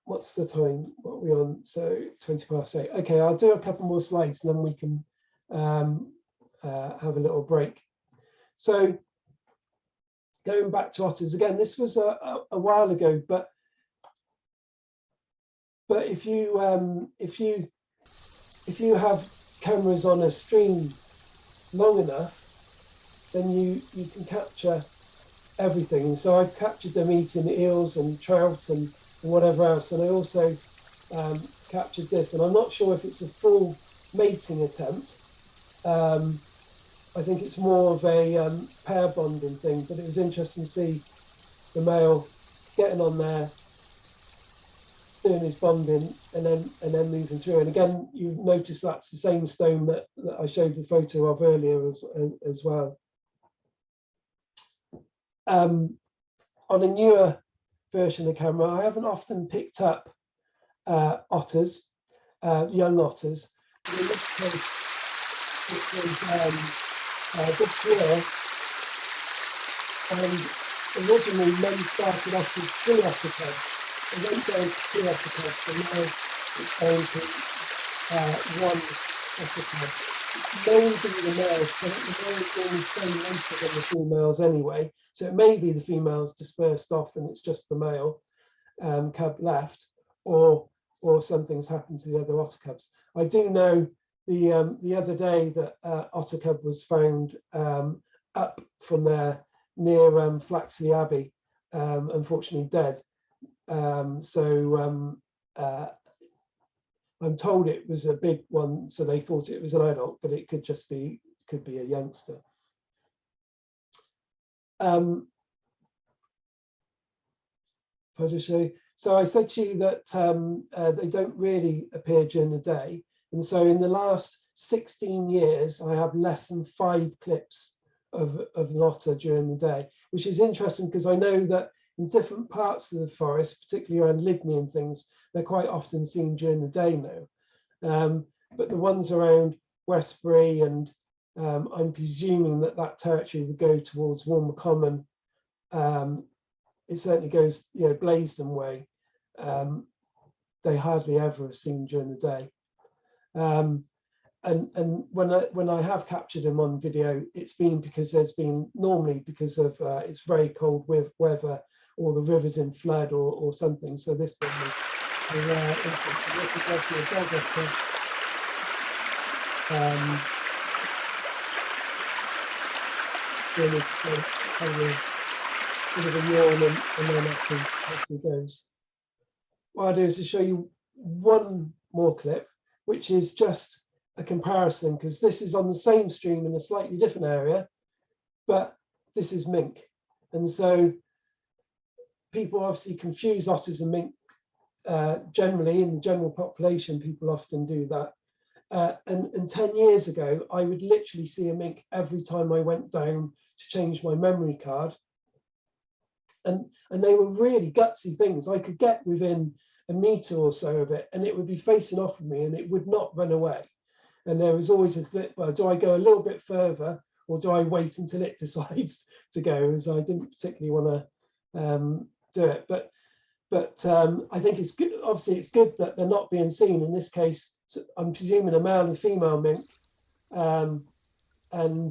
What's the time? What are we on? So 8:20. Okay, I'll do a couple more slides and then we can have a little break. So going back to otters again, this was a while ago, but if you have cameras on a stream long enough, then you can capture everything. And so I've captured them eating eels and trout and whatever else. And I also captured this, and I'm not sure if it's a full mating attempt. I think it's more of a pair bonding thing, but it was interesting to see the male getting on there, doing his bonding, and then moving through. And again, you notice that's the same stone that I showed the photo of earlier as well. On a newer version of the camera, I haven't often picked up otters, young otters. But in this case, this was this year, and originally men started off with 3 otter cubs. It went down to 2 otter cubs, and now it's down to 1 otter cub. maybe the male, because I think the males normally stay later than the females anyway. So it may be the females dispersed off and it's just the male cub left, or something's happened to the other otter cubs. I do know the other day that otter cub was found up from there near Flaxley Abbey, unfortunately dead. I'm told it was a big one, so they thought it was an adult, but it could just be a youngster. If I just show you. So I said to you that they don't really appear during the day, and so in the last 16 years, I have less than 5 clips of an otter during the day, which is interesting because I know that in different parts of the forest, particularly around Lydney and things, they're quite often seen during the day now. But the ones around Westbury, and I'm presuming that territory would go towards Warmer Common. It certainly goes, Blaisdon way. They hardly ever are seen during the day. And when I have captured them on video, it's been because there's been normally because of it's very cold with weather, or the river's in flood or something. So this one was a rare instance. This is actually a dog otter. Doing this having a bit of a yawn and then actually goes. What I'll do is to show you one more clip, which is just a comparison, because this is on the same stream in a slightly different area, but this is mink. And so people obviously confuse otters and mink. Generally, in the general population, people often do that. And 10 years ago, I would literally see a mink every time I went down to change my memory card. And they were really gutsy things. I could get within a meter or so of it, and it would be facing off of me, and it would not run away. And there was always a thing, well, do I go a little bit further, or do I wait until it decides to go? As I didn't particularly want to do it, but I think it's good. Obviously, it's good that they're not being seen in this case. So I'm presuming a male and female mink, and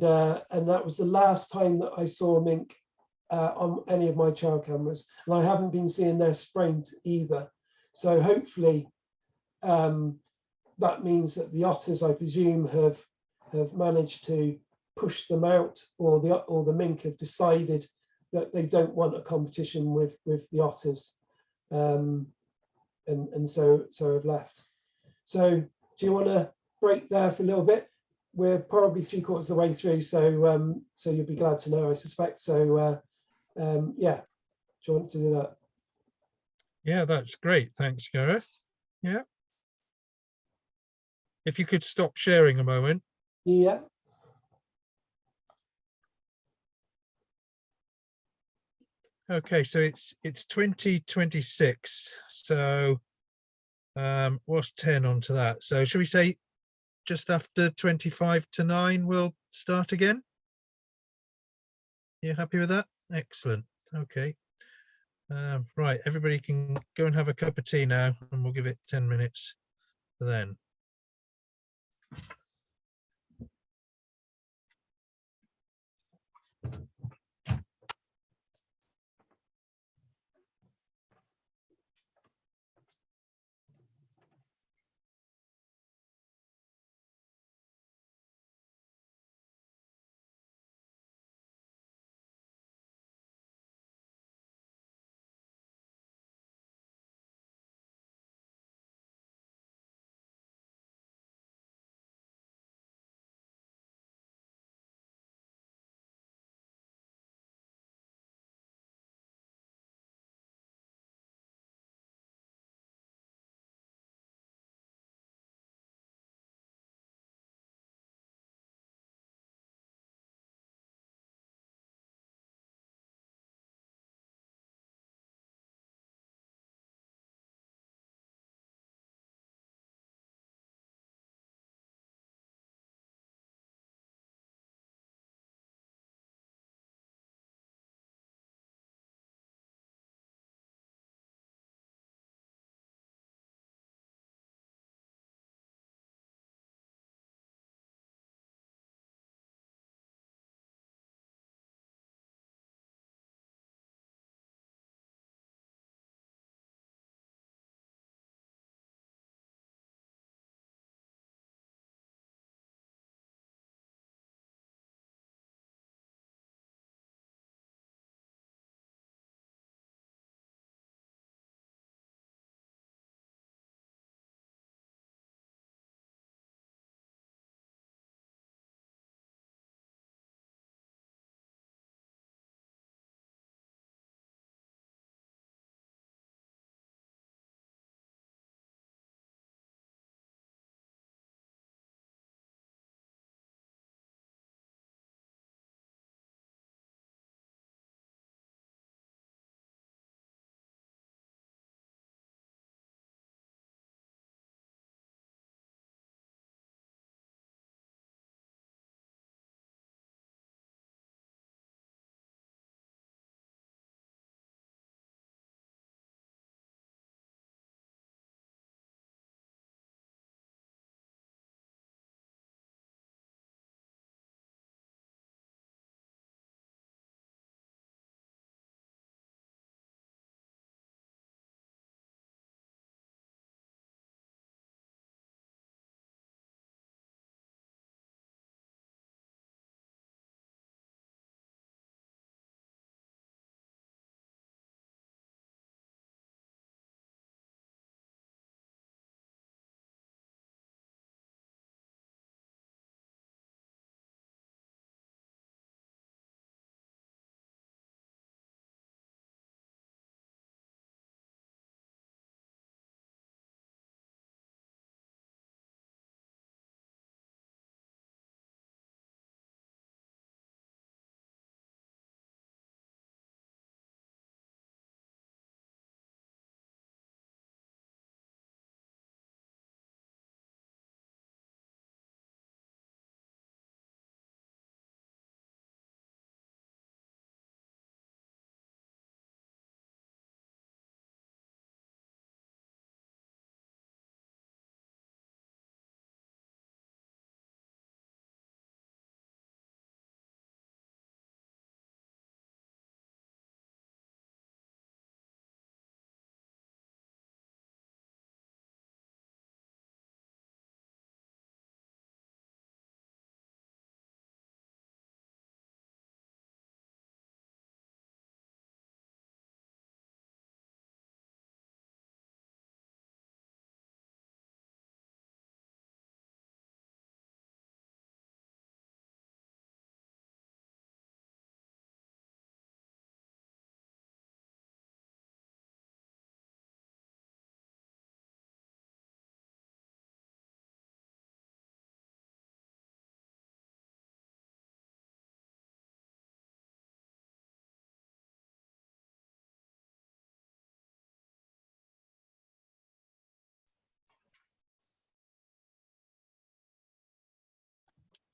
that was the last time that I saw a mink on any of my trail cameras, and I haven't been seeing their spraint either. So hopefully that means that the otters, I presume, have managed to push them out, or the mink have decided that they don't want a competition with the otters, and so have left. So do you want to break there for a little bit? We're probably 3/4 of the way through, so so you'll be glad to know, I suspect. So yeah, do you want to do that? Yeah, that's great. Thanks, Gareth. Yeah. If you could stop sharing a moment. Yeah. Okay, so it's 2026. So what's 10 onto that? So should we say just after 25 to 9 we'll start again? You happy with that? Excellent. Okay. Right, everybody can go and have a cup of tea now, and we'll give it 10 minutes then.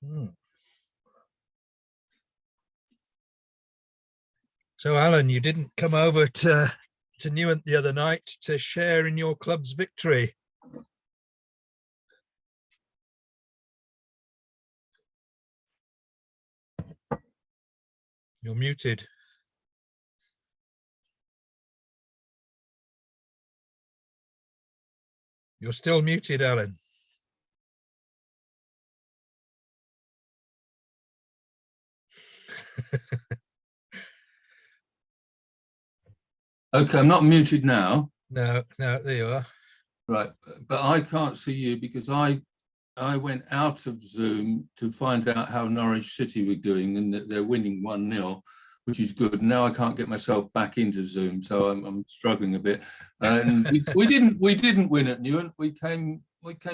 Hmm. So, Alan, you didn't come over to Newent the other night to share in your club's victory. You're muted. You're still muted, Alan. Okay, I'm not muted now. No, there you are. Right, but I can't see you because I went out of Zoom to find out how Norwich City were doing, and that they're winning 1-0, which is good. Now I can't get myself back into Zoom, so I'm struggling a bit. And we didn't win at Newent. We came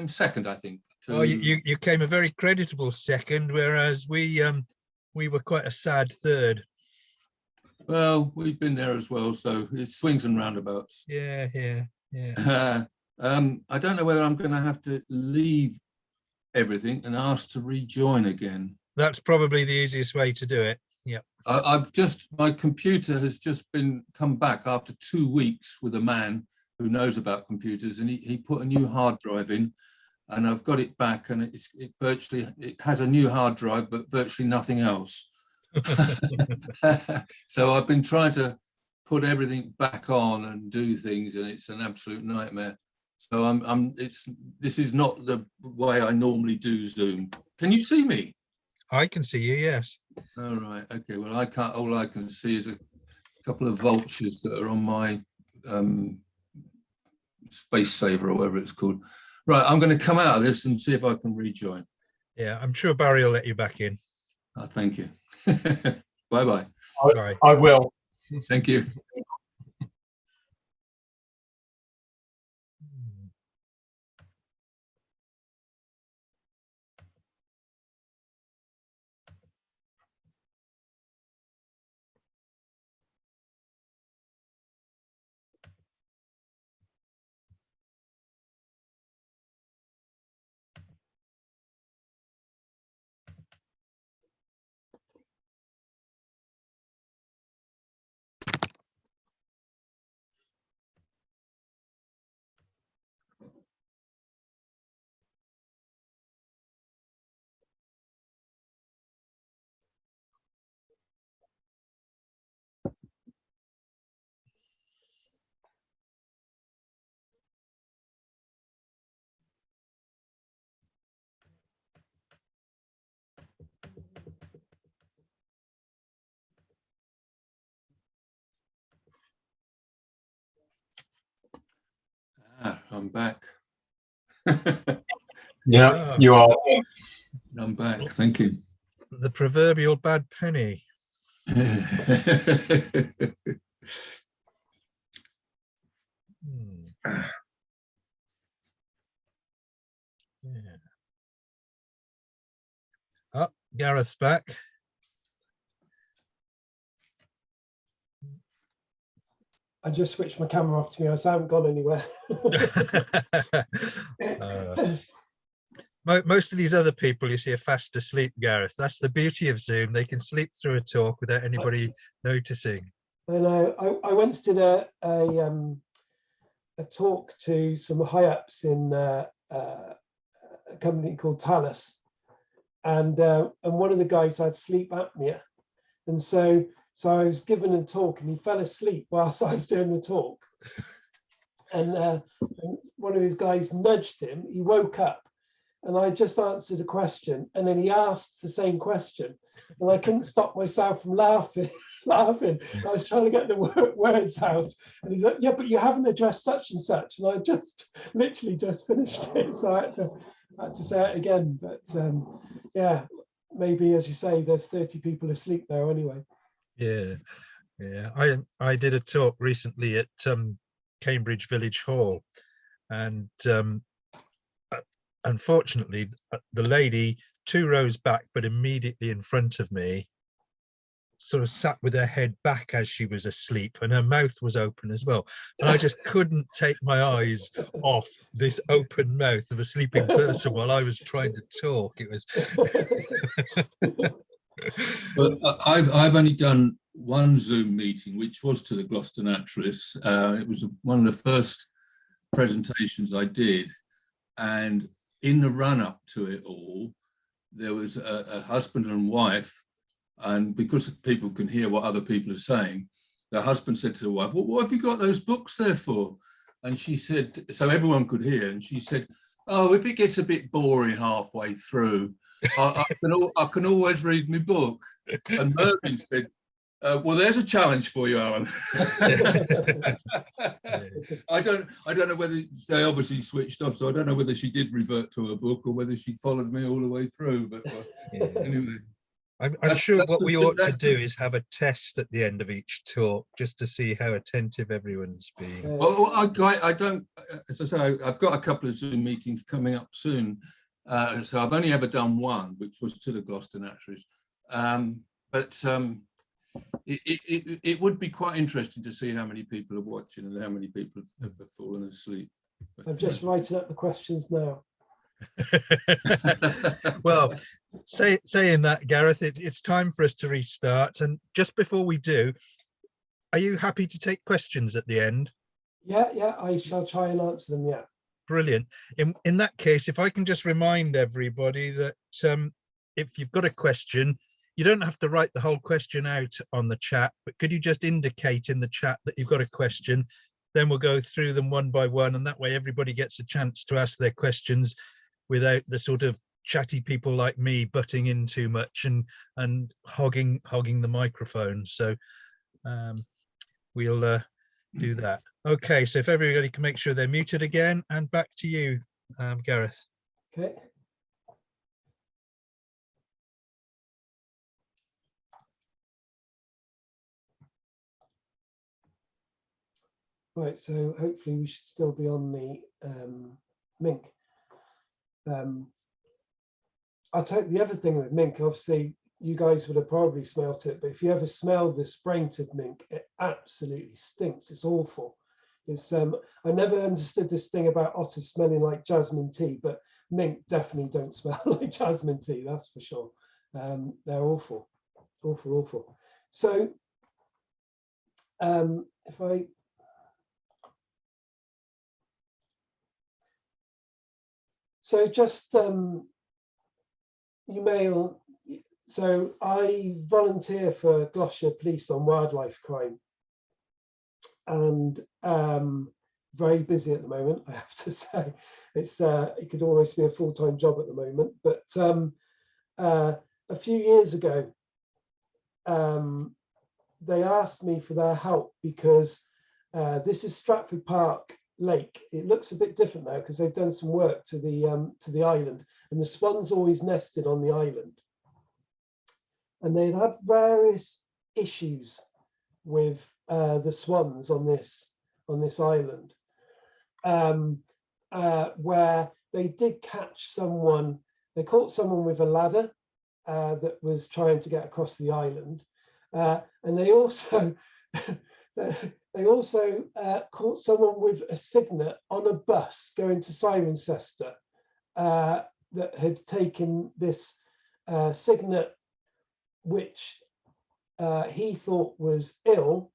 second, I think. Oh, you came a very creditable second, whereas we were quite a sad third. Well, we've been there as well, so it's swings and roundabouts. Yeah. I don't know whether I'm going to have to leave everything and ask to rejoin again. That's probably the easiest way to do it. Yeah. My computer has just come back after 2 weeks with a man who knows about computers, and he put a new hard drive in, and I've got it back, and it had a new hard drive, but virtually nothing else. So I've been trying to put everything back on and do things, and it's an absolute nightmare. So this is not the way I normally do Zoom. Can you see me? I can see you, yes. All right. Okay. Well, I can't. All I can see is a couple of vultures that are on my space saver or whatever it's called. Right. I'm going to come out of this and see if I can rejoin. Yeah, I'm sure Barry will let you back in. Thank you. Bye-bye. Bye. I will. Thank you. I'm back. Yeah, you are. I'm back. Thank you. The proverbial bad penny. Yeah. Oh, Gareth's back. I just switched my camera off, to be honest. I haven't gone anywhere. Most of these other people you see are fast asleep, Gareth. That's the beauty of Zoom. They can sleep through a talk without anybody noticing. I know. I once did a talk to some high ups in a company called Thales, and one of the guys had sleep apnea, and so I was given a talk, and he fell asleep whilst I was doing the talk, and one of his guys nudged him. He woke up, and I just answered a question, and then he asked the same question, and I couldn't stop myself from laughing. I was trying to get the words out, and he's like, "Yeah, but you haven't addressed such and such," and I just literally just finished it, so I had to say it again. But yeah, maybe, as you say, there's 30 people asleep there anyway. Yeah. I did a talk recently at Cambridge Village Hall, and unfortunately, the lady 2 rows back, but immediately in front of me, sort of sat with her head back as she was asleep, and her mouth was open as well. And I just couldn't take my eyes off this open mouth of a sleeping person while I was trying to talk. It was. But I've only done one Zoom meeting, which was to the Gloucester Naturalists. It was one of the first presentations I did, and in the run-up to it all, there was a husband and wife, and because people can hear what other people are saying, the husband said to the wife, "Well, what have you got those books there for?" And she said, so everyone could hear, and she said, "Oh, if it gets a bit boring halfway through, I can always read my book." And Mervyn said, "Well, there's a challenge for you, Alan." I don't know whether they obviously switched off, so I don't know whether she did revert to her book or whether she followed me all the way through. But anyway, I'm sure what we ought to do is have a test at the end of each talk, just to see how attentive everyone's being. Well, I don't, as I say, I've got a couple of Zoom meetings coming up soon. So I've only ever done one, which was to the Gloucester Naturalists. But it would be quite interesting to see how many people are watching and how many people have fallen asleep. But, I'm just writing up the questions now. Well, saying that, Gareth, it's time for us to restart. And just before we do, are you happy to take questions at the end? Yeah, I shall try and answer them. Yeah. Brilliant. In that case, if I can just remind everybody that if you've got a question, you don't have to write the whole question out on the chat, but could you just indicate in the chat that you've got a question? Then we'll go through them one by one, and that way everybody gets a chance to ask their questions without the sort of chatty people like me butting in too much and hogging the microphone. So we'll do that. Okay, so if everybody can make sure they're muted again, and back to you, Gareth. Okay. Right, so hopefully we should still be on the mink. I'll tell you the other thing with mink, obviously you guys would have probably smelt it, but if you ever smell this spray-tinted mink, it absolutely stinks. It's awful. It's I never understood this thing about otters smelling like jasmine tea, but mink definitely don't smell like jasmine tea, that's for sure. They're awful, awful. So if I just you may, so I volunteer for Gloucestershire Police on wildlife crime, and very busy at the moment, I have to say. It's it could almost be a full-time job at the moment, but a few years ago they asked me for their help because this is Stratford Park Lake. It looks a bit different now because they've done some work to the island, and the swans always nested on the island, and they'd had various issues with the swans on this island, where they did catch someone. They caught someone with a ladder that was trying to get across the island, and they also caught someone with a cygnet on a bus going to Cirencester that had taken this cygnet, which he thought was ill,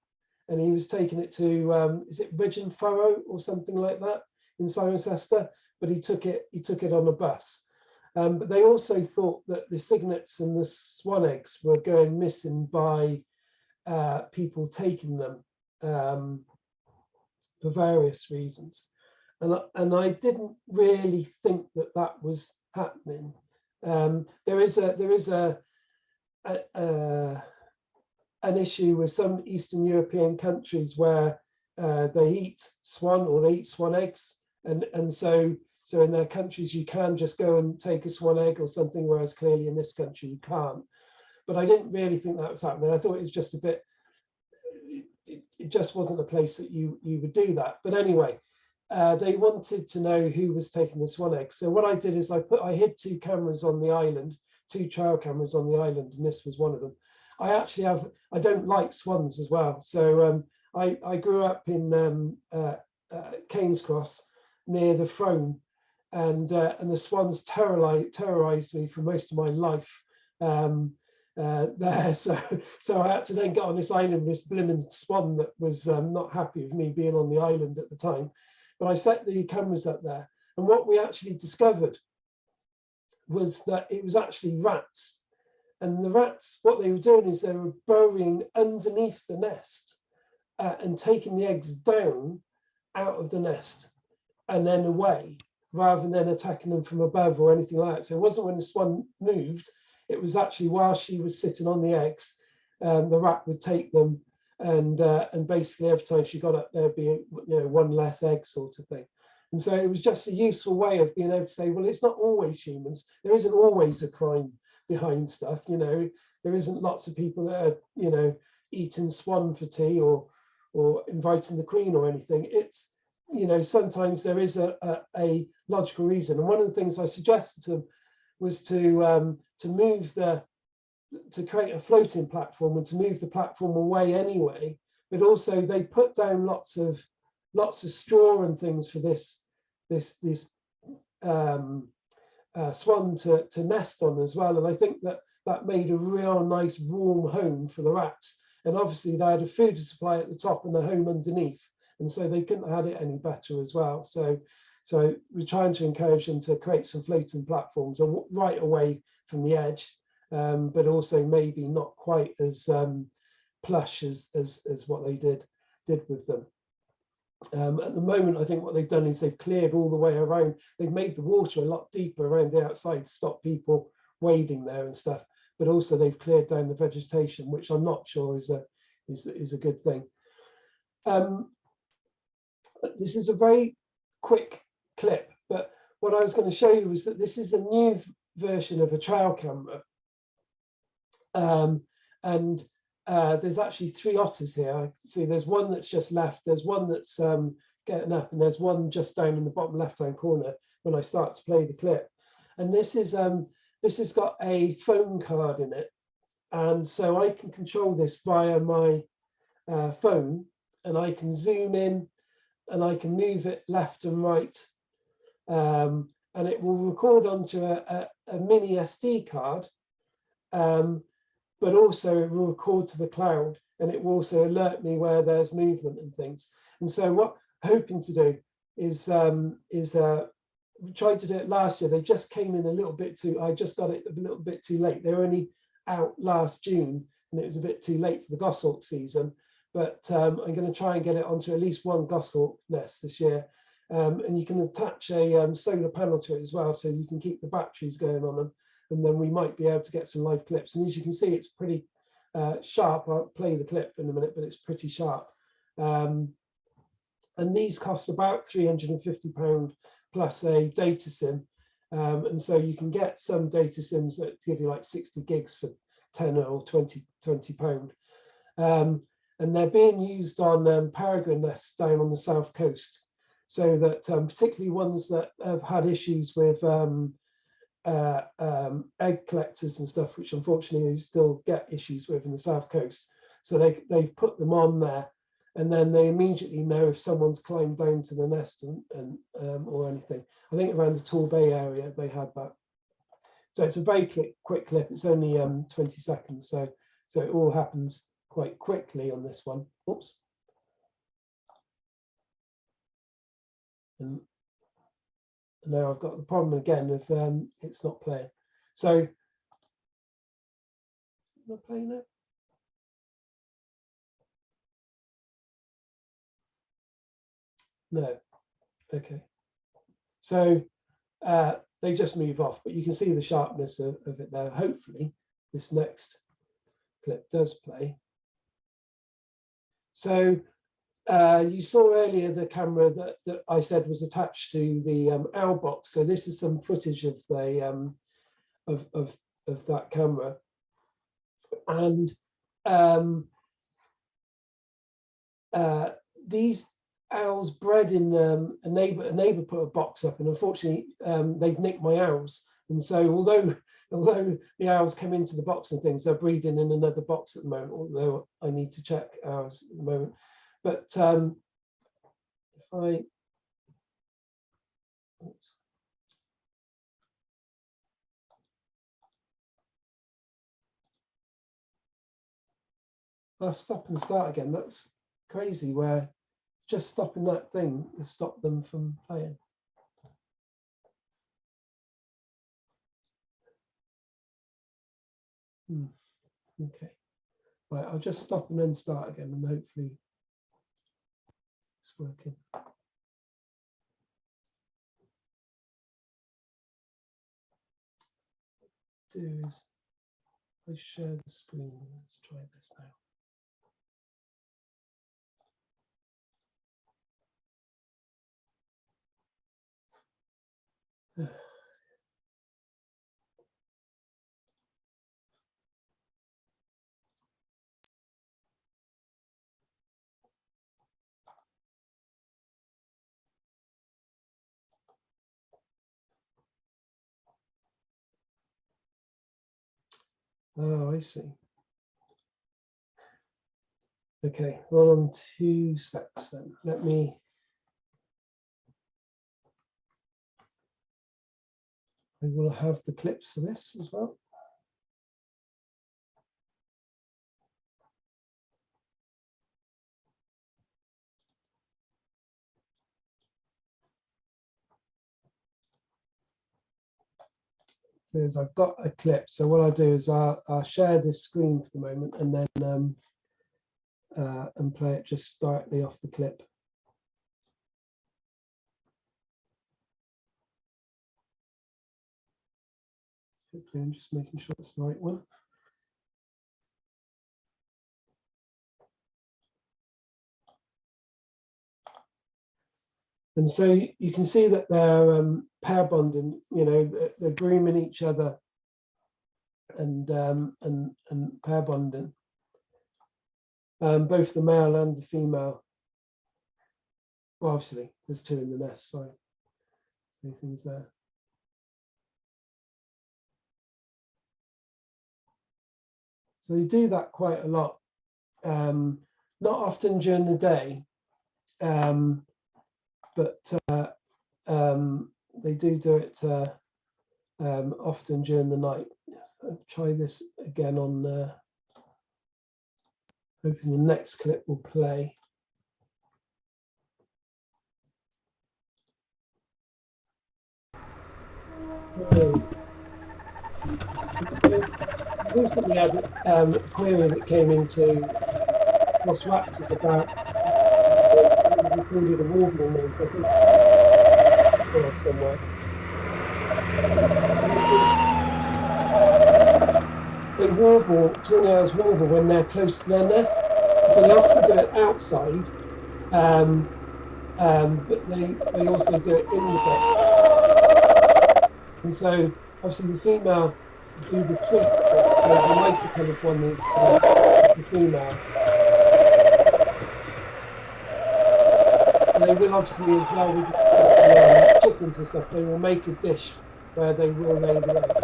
and he was taking it to is it Ridge and Furrow or something like that in Cirencester, but he took it on a bus. But they also thought that the cygnets and the swan eggs were going missing by people taking them for various reasons, and I didn't really think that was happening. There is an issue with some Eastern European countries where they eat swan eggs, and so in their countries you can just go and take a swan egg or something, whereas clearly in this country you can't. But I didn't really think that was happening. I thought it was just a bit, it just wasn't a place that you would do that. But anyway, they wanted to know who was taking the swan eggs. So what I did is I hid 2 cameras on the island, 2 trail cameras on the island, and this was one of them. I don't like swans as well. So I grew up in Keynes Cross near the Frome, and the swans terrorized me for most of my life there. So I had to then get on this island, this blimmin' swan that was not happy with me being on the island at the time. But I set the cameras up there, and what we actually discovered was that it was actually rats. And the rats, what they were doing is they were burrowing underneath the nest and taking the eggs down out of the nest and then away, rather than attacking them from above or anything like that. So it wasn't when the swan moved, it was actually while she was sitting on the eggs, the rat would take them, and basically every time she got up there'd be one less egg sort of thing. And so it was just a useful way of being able to say, well, it's not always humans. There isn't always a crime behind stuff. There isn't lots of people that are eating swan for tea or inviting the Queen or anything. It's sometimes there is a logical reason. And one of the things I suggested to them was to create a floating platform and to move the platform away anyway. But also they put down lots of straw and things for this swan to nest on as well. And I think that made a real nice warm home for the rats. And obviously they had a food supply at the top and a home underneath, and so they couldn't have had it any better as well. So we're trying to encourage them to create some floating platforms right away from the edge, but also maybe not quite as plush as what they did with them. At the moment, I think what they've done is they've cleared all the way around. They've made the water a lot deeper around the outside to stop people wading there and stuff. But also they've cleared down the vegetation, which I'm not sure is a good thing. This is a very quick clip, but what I was going to show you was that this is a new version of a trail camera. And there's actually 3 otters here. I see there's one that's just left, there's one that's getting up, and there's one just down in the bottom left-hand corner when I start to play the clip. And this has got a phone card in it, and so I can control this via my phone, and I can zoom in and I can move it left and right, and it will record onto a mini SD card, but also it will record to the cloud, and it will also alert me where there's movement and things. And so what I'm hoping to do is we tried to do it last year. They just came in a little bit too, I just got it a little bit too late. They were only out last June, and it was a bit too late for the goshawk season. But I'm going to try and get it onto at least one goshawk nest this year. And you can attach a solar panel to it as well, so you can keep the batteries going on them. And then we might be able to get some live clips. And as you can see, it's pretty sharp. I'll play the clip in a minute, but it's pretty sharp. And these cost about £350 plus a data sim. And so you can get some data sims that give you like 60 gigs for 10 or 20 pound. And they're being used on peregrine nests down on the south coast. So that particularly ones that have had issues with egg collectors and stuff, which unfortunately you still get issues with in the south coast. So they've put them on there, and then they immediately know if someone's climbed down to the nest and or anything. I think around the Torbay area they had that. So it's a very quick clip. It's only 20 seconds, so it all happens quite quickly on this one. Oops. And now I've got the problem again if it's not playing. So is it not playing now? No. Okay. So they just move off, but you can see the sharpness of it there. Hopefully this next clip does play. So you saw earlier the camera that I said was attached to the owl box. So this is some footage of the of that camera, and these owls bred in a neighbor put a box up, and unfortunately they've nicked my owls. And so although although the owls come into the box and things, they're breeding in another box at the moment, although I need to check owls at the moment. But if I, oops. I'll stop and start again. That's crazy, where just stopping that thing has stopped them from playing. Okay, right, I'll just stop and then start again, and hopefully it's working. Do is I share the screen. Let's try this now. Oh, I see. Okay, well, on 2 secs then. Let me. I will have the clips for this as well. So is I've got a clip. So what I'll do is I'll share this screen for the moment, and then and play it just directly off the clip. Hopefully, I'm just making sure it's the right one. And so you can see that they're pair bonding. You know, they're grooming each other and pair bonding. Both the male and the female. Well, obviously, there's 2 in the nest. Sorry, 2 things there. So they do that quite a lot. Not often during the day, but they do it often during the night. I'll try this again on, hoping the next clip will play. Okay. So recently had a query that came into What's Raptors about recorded a warbling noise, I think it's somewhere. They warble, tawny owls warble when they're close to their nest. So they often do it outside, but they also do it in the box. And so obviously the female do the tweet, so the lighter coloured one is the female. So they will obviously, as well with the chickens and stuff, they will make a dish where they will lay the eggs.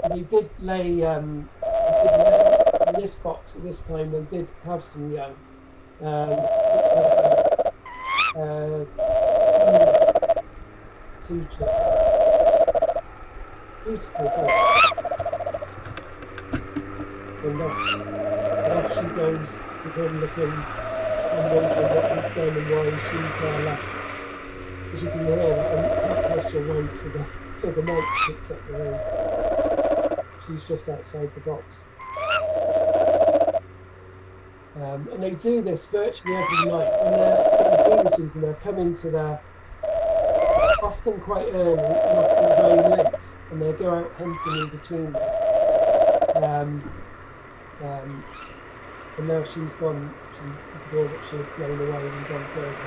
They did lay, in this box at this time, they did have some young. Two chicks. Beautiful bird. And off she goes with him looking and wondering what he's done and why she's left. As you can hear that, I'm quite close to her to the mic picks up the room. She's just outside the box. And they do this virtually every night. When they're in the breeding season, they're coming to their, often quite early and often very late, and they go out hunting in between there. And now she's gone, you could hear that she had flown away and gone further.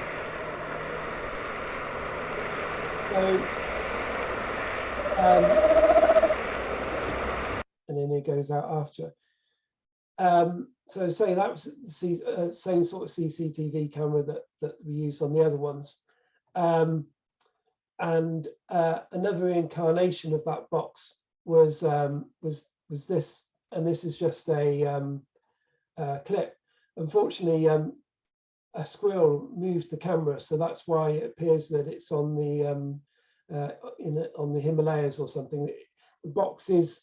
So, and then it goes out after. So say that was the same sort of CCTV camera that we used on the other ones. And another incarnation of that box was this, and this is just a clip. Unfortunately, a squirrel moved the camera, so that's why it appears that it's on the on the Himalayas or something. The box is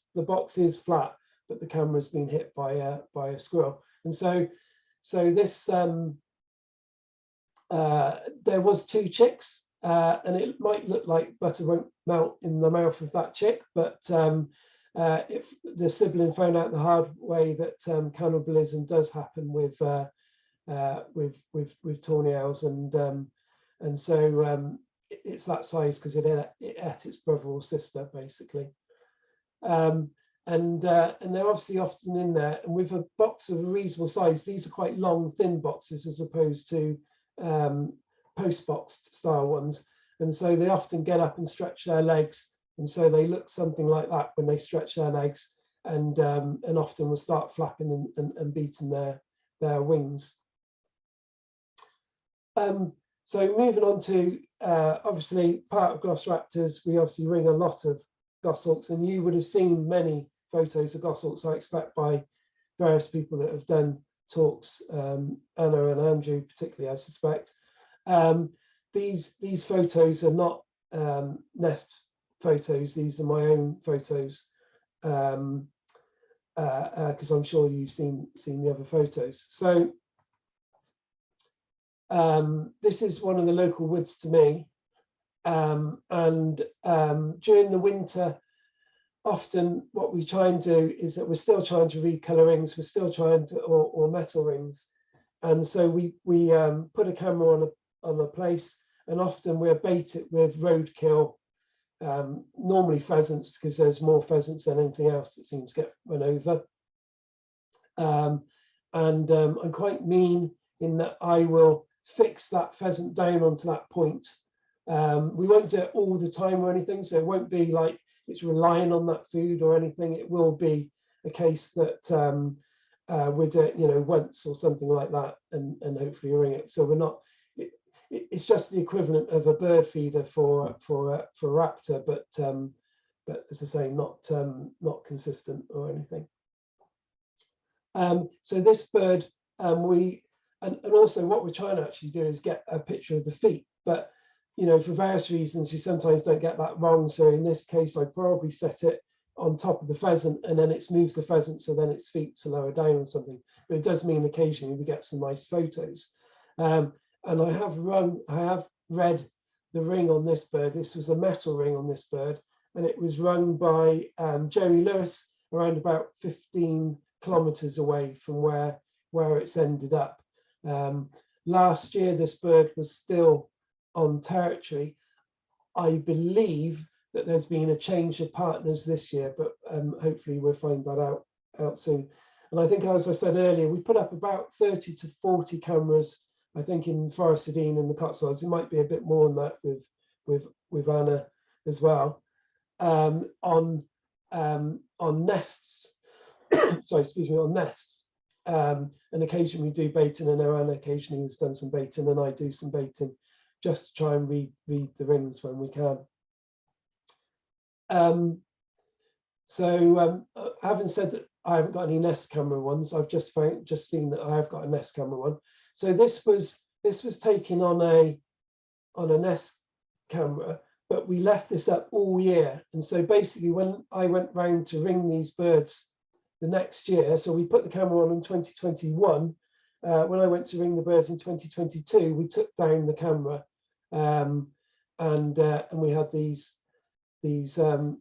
flat, but the camera's been hit by a squirrel, and so this there was 2 chicks, and it might look like butter won't melt in the mouth of that chick, but if the sibling found out the hard way that cannibalism does happen with tawny owls, and so it's that size because it ate its brother or sister basically. And they're obviously often in there, and with a box of a reasonable size, these are quite long, thin boxes as opposed to post-boxed style ones, and so they often get up and stretch their legs, and so they look something like that when they stretch their legs, and often will start flapping and beating their wings. So moving on to obviously part of Glossopters, we obviously ring a lot of goshawks, and you would have seen many photos of goshawks, I expect, by various people that have done talks, Anna and Andrew particularly, I suspect. These photos are not nest photos, these are my own photos, because I'm sure you've seen the other photos. So this is one of the local woods to me, and during the winter, often what we try and do is that we're still trying to read colour rings, we're still trying to, or metal rings, and so we put a camera on a place, and often we'll bait it with roadkill, normally pheasants, because there's more pheasants than anything else that seems to get run over. And I'm quite mean in that I will fix that pheasant down onto that point. We won't do it all the time or anything, so it won't be like it's relying on that food or anything. It will be a case that we do it, once or something like that, and hopefully ring it. So we're not. It's just the equivalent of a bird feeder for a raptor, but as I say, not consistent or anything. So this bird, and also what we're trying to actually do is get a picture of the feet, but for various reasons you sometimes don't get that wrong. So in this case, I probably set it on top of the pheasant, and then it's moved the pheasant, so then its feet are lower down or something. But it does mean occasionally we get some nice photos. And I have read the ring on this bird. This was a metal ring on this bird, and it was rung by Jerry Lewis around about 15 kilometers away from where it's ended up. Last year, this bird was still on territory. I believe that there's been a change of partners this year, but hopefully we'll find that out soon. And I think, as I said earlier, we put up about 30 to 40 cameras, I think, in Forest of Dean and the Cotswolds. It might be a bit more than that with Anna as well, on nests. Sorry, excuse me, on nests. And occasionally we do baiting, and Anna occasionally has done some baiting, and I do some baiting just to try and read the rings when we can. Having said that, I haven't got any nest camera ones. I've just seen that I have got a nest camera one. So this was taken on a nest camera, but we left this up all year. And so basically, when I went round to ring these birds the next year, so we put the camera on in 2021. When I went to ring the birds in 2022, we took down the camera, and we had these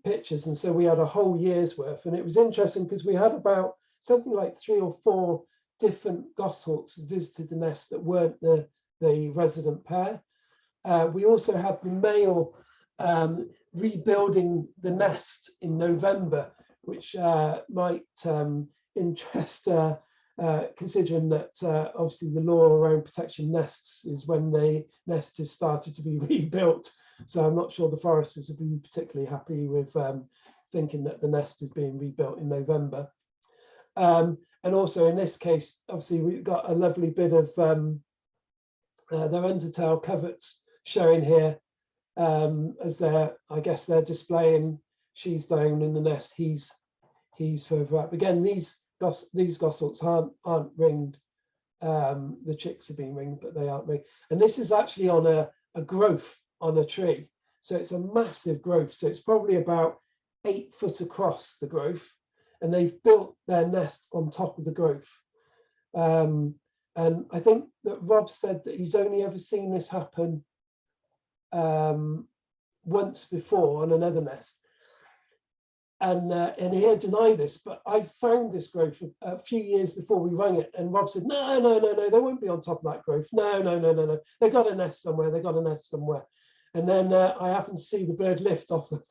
pictures, and so we had a whole year's worth. And it was interesting because we had about something like 3 or 4 different goshawks visited the nest that weren't the resident pair. We also had the male rebuilding the nest in November, which might interest, considering that obviously the law around protection nests is when the nest has started to be rebuilt. So I'm not sure the foresters would be particularly happy with thinking that the nest is being rebuilt in November. And also in this case, obviously we've got a lovely bit of their undertail coverts showing here, as I guess they're displaying. She's down in the nest, he's further up. Again, these goshawks aren't ringed. The chicks have been ringed, but they aren't ringed. And this is actually on a growth on a tree. So it's a massive growth. So it's probably about 8 foot across the growth. And they've built their nest on top of the growth. And I think that Rob said that he's only ever seen this happen once before on another nest. And he'll deny this, but I found this growth a few years before we rang it, and Rob said, no, they won't be on top of that growth. No, they got a nest somewhere. And then I happened to see the bird lift off of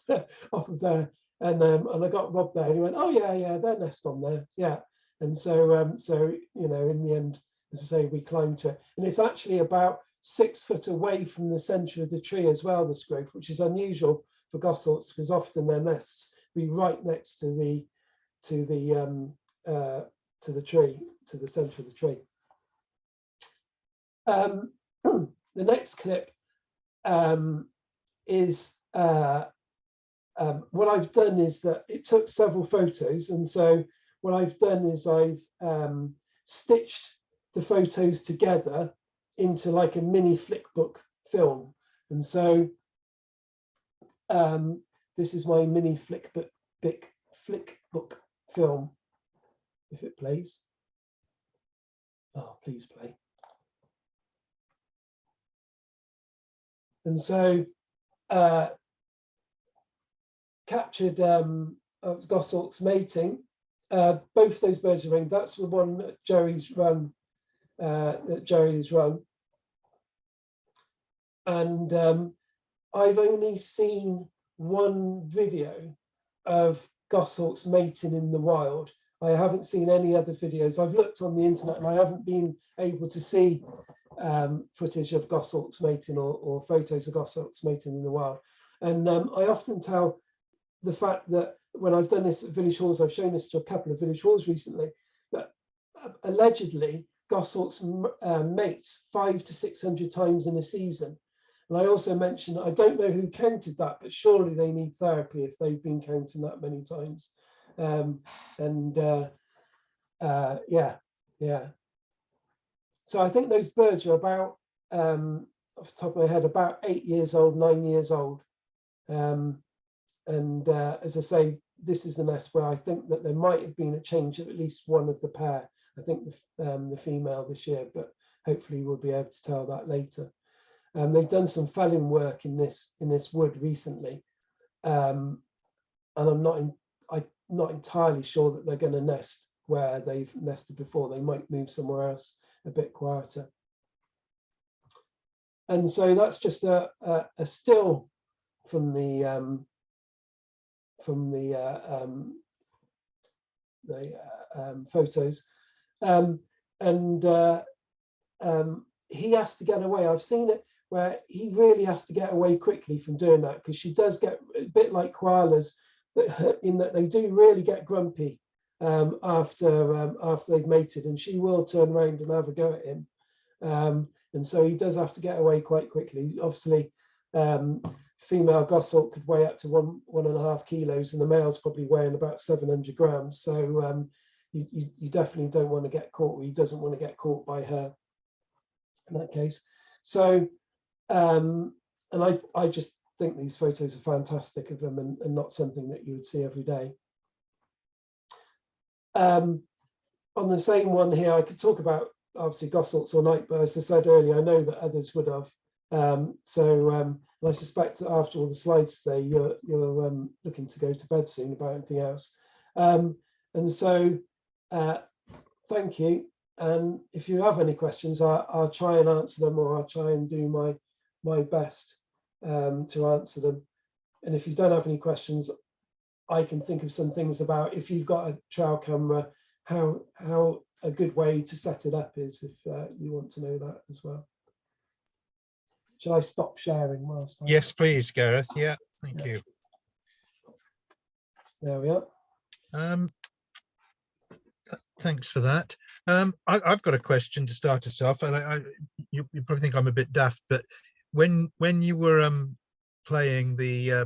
there, and I got Rob there, and he went, oh yeah, their nest on there, yeah. And so you know, in the end, as I say, we climbed to it, and it's actually about 6 foot away from the centre of the tree as well, this growth, which is unusual for goshawks, because often their nests be right next to the tree, to the centre of the tree. The next clip is what I've done is that it took several photos, and so what I've done is I've stitched the photos together into like a mini flickbook film, and so this is my mini flickbook film. If it plays, oh please play. And so captured goshawks mating. Both those birds are ringed. That's the one that Jerry's run. And I've only seen one video of goshawks mating in the wild. I haven't seen any other videos. I've looked on the internet and I haven't been able to see footage of goshawks mating or photos of goshawks mating in the wild. And I often tell the fact that when I've done this at village halls, I've shown this to a couple of village halls recently, that allegedly goshawks mate 500 to 600 times in a season. And I also mentioned, I don't know who counted that, but surely they need therapy if they've been counting that many times. Yeah. So I think those birds are about, off the top of my head, about 8 years old, 9 years old. As I say, this is the nest where I think that there might have been a change of at least one of the pair. I think the female this year, but hopefully we'll be able to tell that later. They've done some felling work in this wood recently, and I'm not entirely sure that they're going to nest where they've nested before. They might move somewhere else a bit quieter. And so that's just a still from the photos, he has to get away. I've seen it where he really has to get away quickly from doing that, because she does get a bit like koalas, in that they do really get grumpy after they've mated, and she will turn around and have a go at him. And so he does have to get away quite quickly. Obviously, female goshawk could weigh up to 1.5 kilos, and the male's probably weighing about 700 grams. So you definitely don't want to get caught, or he doesn't want to get caught by her in that case. So, and I just think these photos are fantastic of them, and not something that you would see every day. On the same one here, I could talk about obviously goshawks all night, but as I said earlier, I know that others would have. I suspect that after all the slides today, you're looking to go to bed soon about anything else. And so thank you. And if you have any questions, I'll try and answer them, or I'll try and do my best to answer them. And if you don't have any questions, I can think of some things about, if you've got a trail camera, how a good way to set it up is, if you want to know that as well. Shall I stop sharing whilst I... Yes, please, Gareth. Yeah, thank you. There we are. Thanks for that. I've got a question to start us off, and you probably think I'm a bit daft, but when you were playing the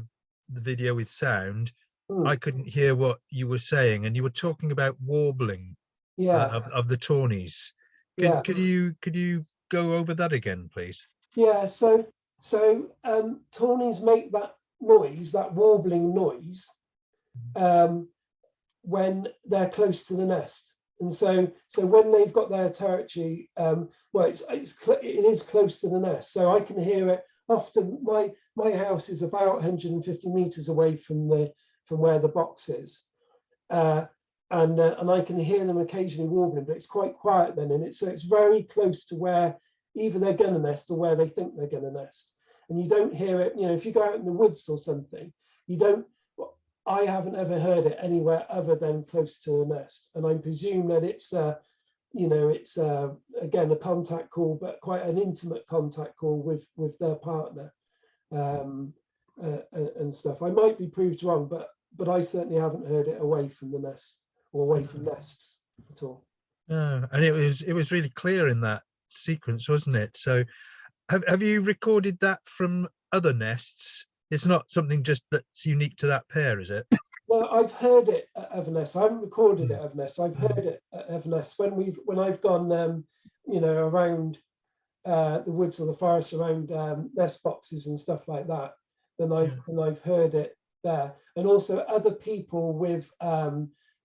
video with sound, I couldn't hear what you were saying, and you were talking about warbling of the Tawnies. Could you go over that again, please? Yeah. So Tawnies make that noise, that warbling noise, when they're close to the nest. And so when they've got their territory, well, it is close to the nest, so I can hear it. Often my house is about 150 meters away from where the box is, and I can hear them occasionally warbling, but it's quite quiet then, and it's very close to where either they're going to nest or where they think they're going to nest. And you don't hear it, if you go out in the woods or something, you don't. I haven't ever heard it anywhere other than close to a nest, and I presume that it's again a contact call, but quite an intimate contact call with their partner, and stuff. I might be proved wrong, but I certainly haven't heard it away from the nest or away from nests at all. And it was really clear in that sequence, wasn't it? So have you recorded that from other nests? It's not something just that's unique to that pair, is it? Well, I've heard it at Everness. I haven't recorded it at Everness. I've heard it at Everness when I've gone, around the woods or the forest around nest boxes and stuff like that. Then I've heard it there, and also other people with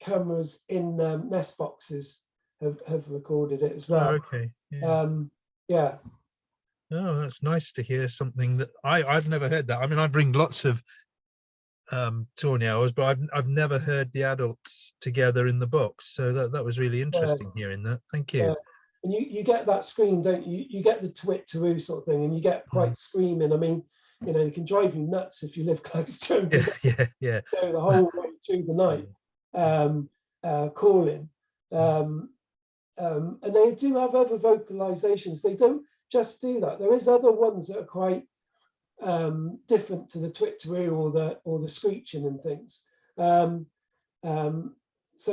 cameras in nest boxes have recorded it as well. Oh, okay. Yeah. Oh, that's nice to hear something that I've never heard that. I mean, I've ringed lots of tawny owls, but I've never heard the adults together in the box. So that was really interesting hearing that. Thank you. And you get that scream, don't you? You get the twit-to-woo sort of thing, and you get quite screaming. I mean, you can drive you nuts if you live close to them. Yeah. So the whole way through the night, calling. And they do have other vocalizations. They don't just do that. There is other ones that are quite different to the twit-to-woo or the screeching and things. So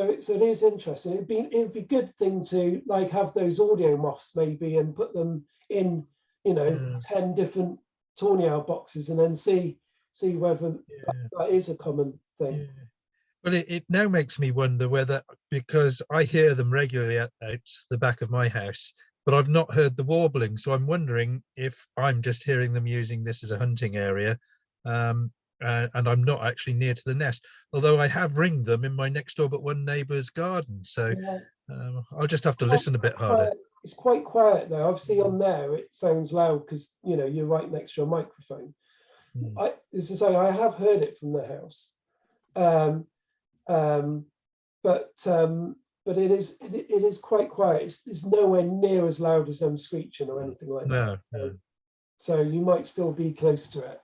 it is interesting. It'd be a good thing to have those audio moths maybe and put them in 10 different tawny owl boxes and then see whether that is a common thing. Yeah. Well, it now makes me wonder whether, because I hear them regularly at the back of my house, but I've not heard the warbling. So I'm wondering if I'm just hearing them using this as a hunting area, and I'm not actually near to the nest. Although I have ringed them in my next door but one neighbour's garden. So I'll just have to listen a bit harder. It's quite quiet though. Obviously on there it sounds loud because you're right next to your microphone. As I say, I have heard it from the house. But it is quite quiet. It's nowhere near as loud as them screeching or anything like that. No. So you might still be close to it.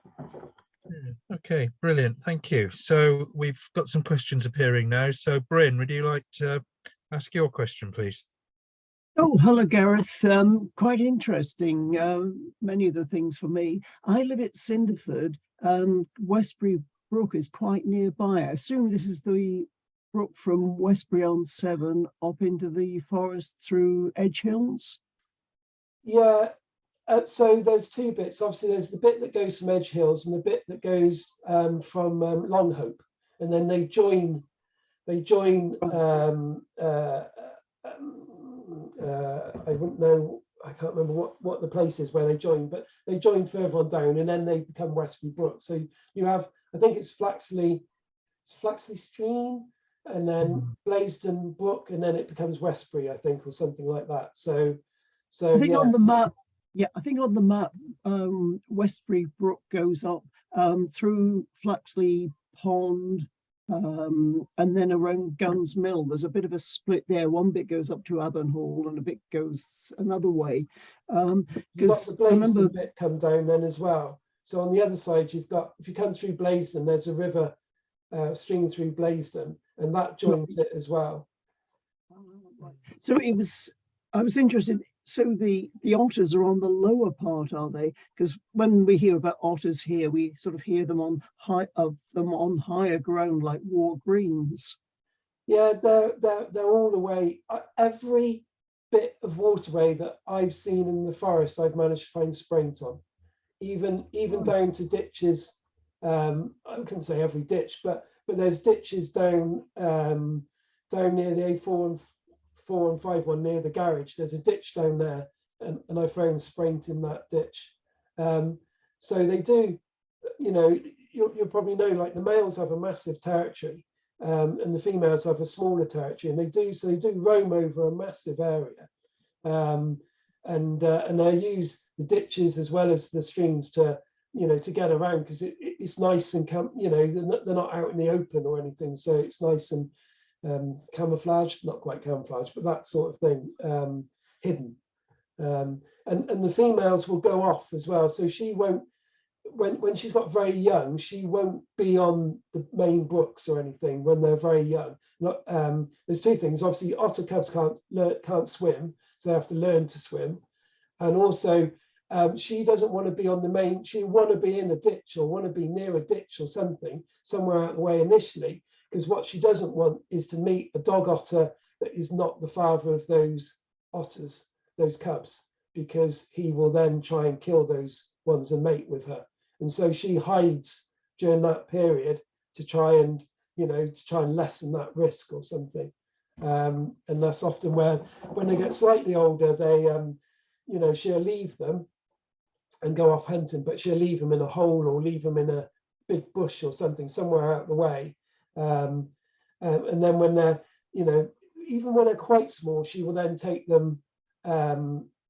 Okay, brilliant. Thank you. So we've got some questions appearing now. So Bryn, would you like to ask your question, please? Oh, hello, Gareth. Quite interesting. Many of the things for me. I live at Cinderford, and Westbury Brook is quite nearby. I assume this is the brook from Westbury on 7 up into the forest through Edge Hills. Yeah. So there's two bits. Obviously, there's the bit that goes from Edge Hills and the bit that goes from Longhope, and then they join. I wouldn't know. I can't remember what the place is where they join, but they join further on down, and then they become Westbury Brook. So you have, I think it's Flaxley Stream, and then Blaisdon Brook, and then it becomes Westbury, I think, or something like that. So I think on the map. Yeah, I think on the map, Westbury Brook goes up through Flaxley Pond, and then around Guns Mill. There's a bit of a split there. One bit goes up to Abernhall, and a bit goes another way. Because the Blaisdon bit come down then as well. So on the other side, you've got, if you come through Blaisdon, there's a river stream through Blaisdon, and that joins it as well. So I was interested. so the otters are on the lower part, are they? Because when we hear about otters here, we sort of hear them on higher ground, like War Greens. Yeah, they're all the way. Every bit of waterway that I've seen in the forest, I've managed to find spraint on. Even down to ditches. I couldn't say every ditch, but there's ditches down near the A4 and 5 one near the garage. There's a ditch down there, and I found spraint in that ditch. So they do, you know, you'll probably know, like the males have a massive territory, and the females have a smaller territory, and they do roam over a massive area, and they use the ditches as well as the streams to, you know, to get around, because it's nice and you know, they're not out in the open or anything, so it's nice and camouflaged, not quite camouflaged, but that sort of thing, hidden. And the females will go off as well, so she won't, when she's got very young, she won't be on the main brooks or anything when they're very young. There's two things. Obviously, otter cubs can't swim, so they have to learn to swim, and also she doesn't want to be on the main. She want to be in a ditch or want to be near a ditch or something, somewhere out of the way initially, because what she doesn't want is to meet a dog otter that is not the father of those otters, those cubs, because he will then try and kill those ones and mate with her. And so she hides during that period to try and, you know, to try and lessen that risk or something. And that's often where, when they get slightly older, they, you know, she'll leave them and go off hunting, but she'll leave them in a hole or leave them in a big bush or something, somewhere out the way. And then when they're, you know, even when they're quite small, she will then take them,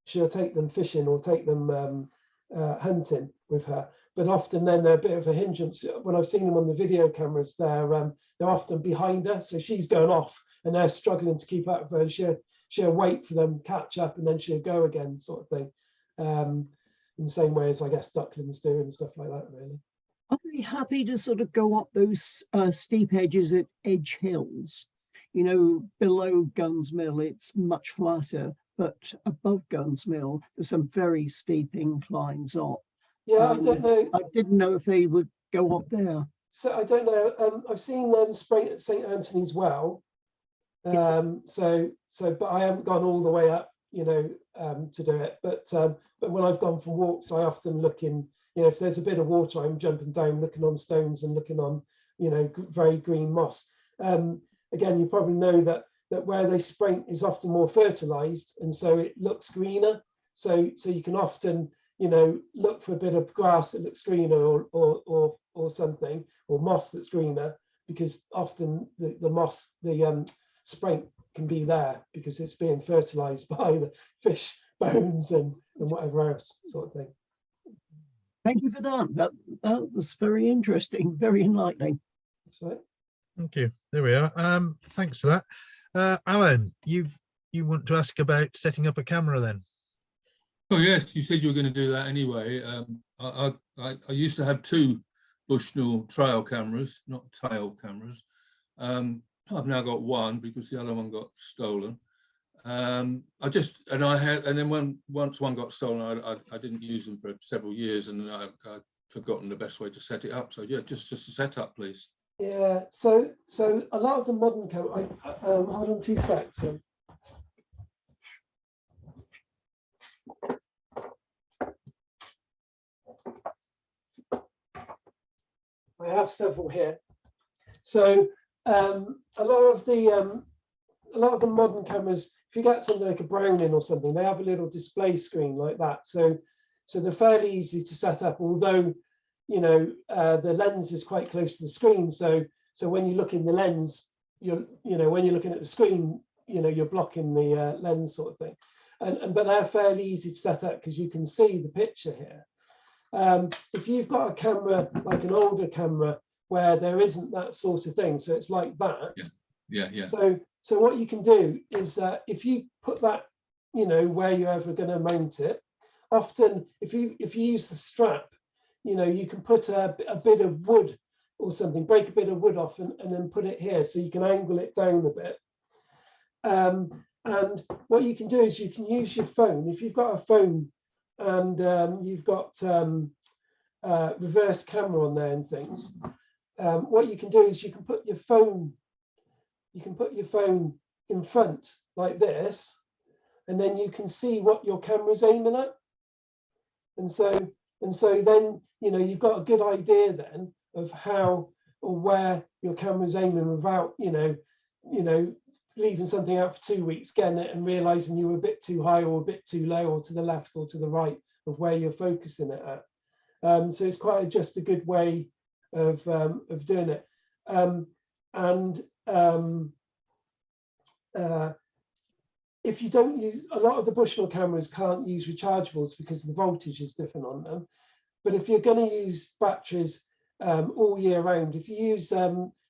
she'll take them fishing or take them hunting with her. But often then they're a bit of a hindrance. When I've seen them on the video cameras, they're often behind her, so she's going off and they're struggling to keep up with her. She'll wait for them to catch up and then she'll go again, sort of thing. In the same way as I guess ducklings do and stuff like that, really. Are they happy to sort of go up those steep edges at Edge Hills? You know, below Guns Mill, it's much flatter, but above Guns Mill, there's some very steep inclines up. Yeah, I don't know. I didn't know if they would go up there. So I don't know. I've seen them spraint at St. Anthony's Well. But I haven't gone all the way up, you know, to do it. But when I've gone for walks, I often look in, you know, if there's a bit of water, I'm jumping down, looking on stones and looking on, you know, very green moss. Again, you probably know that where they spraint is often more fertilized, and so it looks greener. So you can often, you know, look for a bit of grass that looks greener or something, or moss that's greener, because often the moss, the spraint can be there because it's being fertilized by the fish bones and whatever else, sort of thing. Thank you for that. That was very interesting, very enlightening. That's right. Thank you. There we are. Thanks for that. Alan, you want to ask about setting up a camera then? Oh yes, you said you were going to do that anyway. I used to have two Bushnell trail cameras, not tail cameras. I've now got one because the other one got stolen. Once one got stolen, I didn't use them for several years, and I'd forgotten the best way to set it up. So yeah, just a setup, please. Yeah. So a lot of the modern cameras. Hold on 2 secs. I have several here. So a lot of the modern cameras, if you get something like a Browning or something, they have a little display screen like that. So they're fairly easy to set up, although, you know, the lens is quite close to the screen. So when you look in the lens, when you're looking at the screen, you know, you're blocking the lens, sort of thing. But they're fairly easy to set up because you can see the picture here. If you've got a camera, like an older camera, where there isn't that sort of thing, so it's like that. Yeah. So what you can do is that if you put that, you know, where you're ever going to mount it, often if you use the strap, you know, you can put a bit of wood or something, break a bit of wood off and then put it here, so you can angle it down a bit. And And what you can do is you can use your phone. If you've got a phone and you've got reverse camera on there and things, what you can do is you can put your phone in front like this, and then you can see what your camera's aiming at. And so then, you know, you've got a good idea then of how or where your camera's aiming without, you know, leaving something out for 2 weeks, getting it and realizing you were a bit too high or a bit too low or to the left or to the right of where you're focusing it at. So it's quite just a good way of doing it. If you don't use, a lot of the Bushnell cameras can't use rechargeables because the voltage is different on them. But if you're going to use batteries all year round, if you use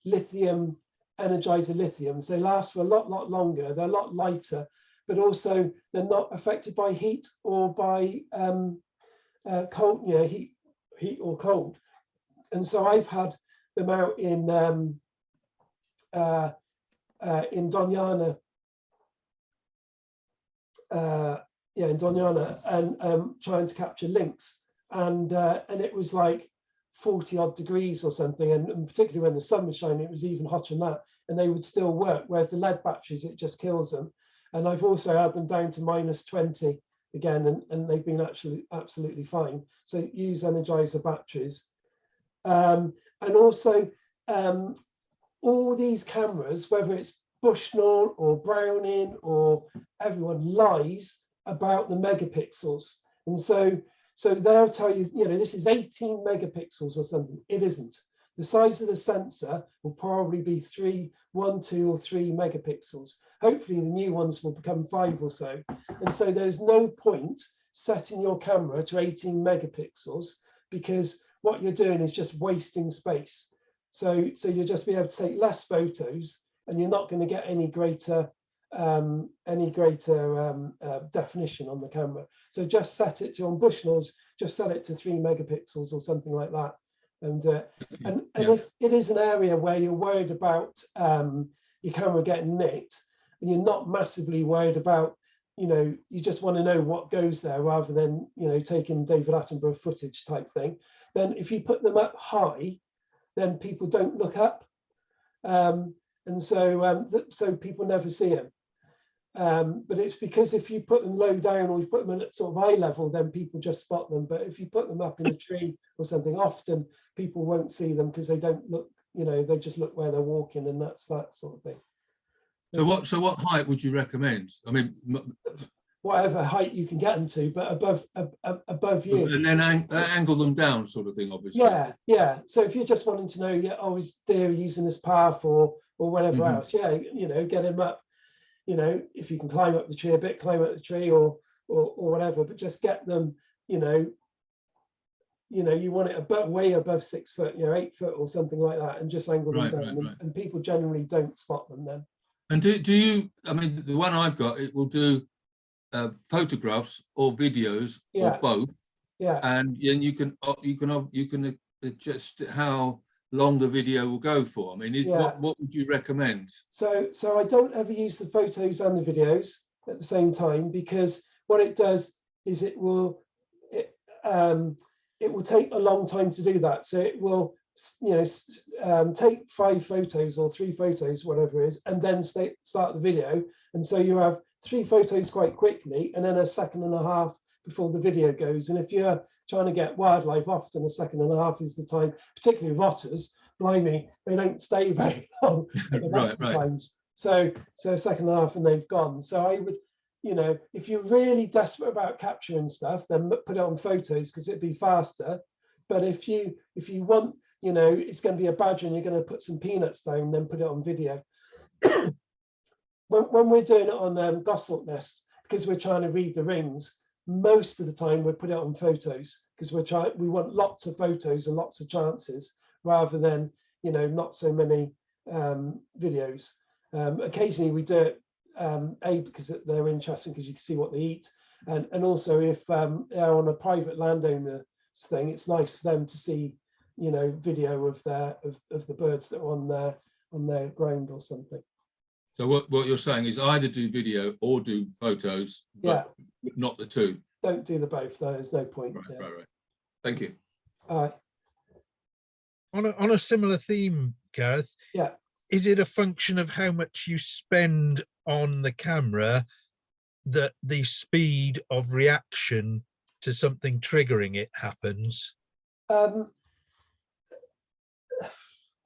lithium, Energizer lithiums, they last for a lot longer, they're a lot lighter, but also they're not affected by heat or by cold, you know, heat or cold. And so I've had them out in Doñana, in Doñana, and trying to capture lynx, and it was like 40 odd degrees or something, and particularly when the sun was shining, it was even hotter than that, and they would still work, whereas the lead batteries, it just kills them. And I've also had them down to -20 again, and they've been actually absolutely fine. So use Energizer batteries. And also all these cameras, whether it's Bushnell or Browning or everyone, lies about the megapixels. And so they'll tell you, you know, this is 18 megapixels or something. It isn't. The size of the sensor will probably be 1, 2 or 3 megapixels. Hopefully the new ones will become 5 or so. And so there's no point setting your camera to 18 megapixels, because what you're doing is just wasting space. So you'll just be able to take less photos, and you're not going to get any greater definition on the camera. So just set it to, on Bushnells, just set it to 3 megapixels or something like that. And if it is an area where you're worried about your camera getting nicked, and you're not massively worried about, you know, you just want to know what goes there rather than, you know, taking David Attenborough footage type thing, then if you put them up high, then people don't look up. And so people never see them. But it's because if you put them low down or you put them at sort of eye level, then people just spot them. But if you put them up in a tree or something, often people won't see them because they don't look, you know, they just look where they're walking, and that's that sort of thing. So what height would you recommend? I mean, Whatever height you can get them to, but above you. And then angle them down, sort of thing, obviously. Yeah. So if you're just wanting to know, is deer using this path or whatever else, you know, get him up. You know, if you can climb up the tree a bit, climb up the tree or whatever, but just get them, you know, you want it way above 6 foot, you know, 8 foot or something like that, and just angle them down. And people generally don't spot them then. And do you, I mean, the one I've got, it will do photographs or videos or both. Yeah. And you can adjust how long the video will go for. I mean, what would you recommend? So I don't ever use the photos and the videos at the same time, because what it does is it will take a long time to do that. So it will, you know, take 5 photos or 3 photos, whatever it is, and then start the video. And so you have 3 photos quite quickly, and then 1.5 seconds before the video goes. And if you're trying to get wildlife, often 1.5 seconds is the time, particularly with otters. Blimey, they don't stay very long at the best of times. So 1.5 seconds and they've gone. So I would, you know, if you're really desperate about capturing stuff, then put it on photos because it'd be faster. But if you want, you know, it's going to be a badger and you're going to put some peanuts down, then put it on video. When we're doing it on goshawk nests, because we're trying to read the rings, most of the time we put it on photos because we want lots of photos and lots of chances rather than, you know, not so many videos. Occasionally we do it because they're interesting because you can see what they eat, and also if they're on a private landowner thing, it's nice for them to see, you know, video of the birds that are on their ground or something. So what you're saying is either do video or do photos, but not the two. Don't do the both. There's no point. Right. Thank you. All right. On a similar theme, Gareth, Yeah. is it a function of how much you spend on the camera that the speed of reaction to something triggering it happens?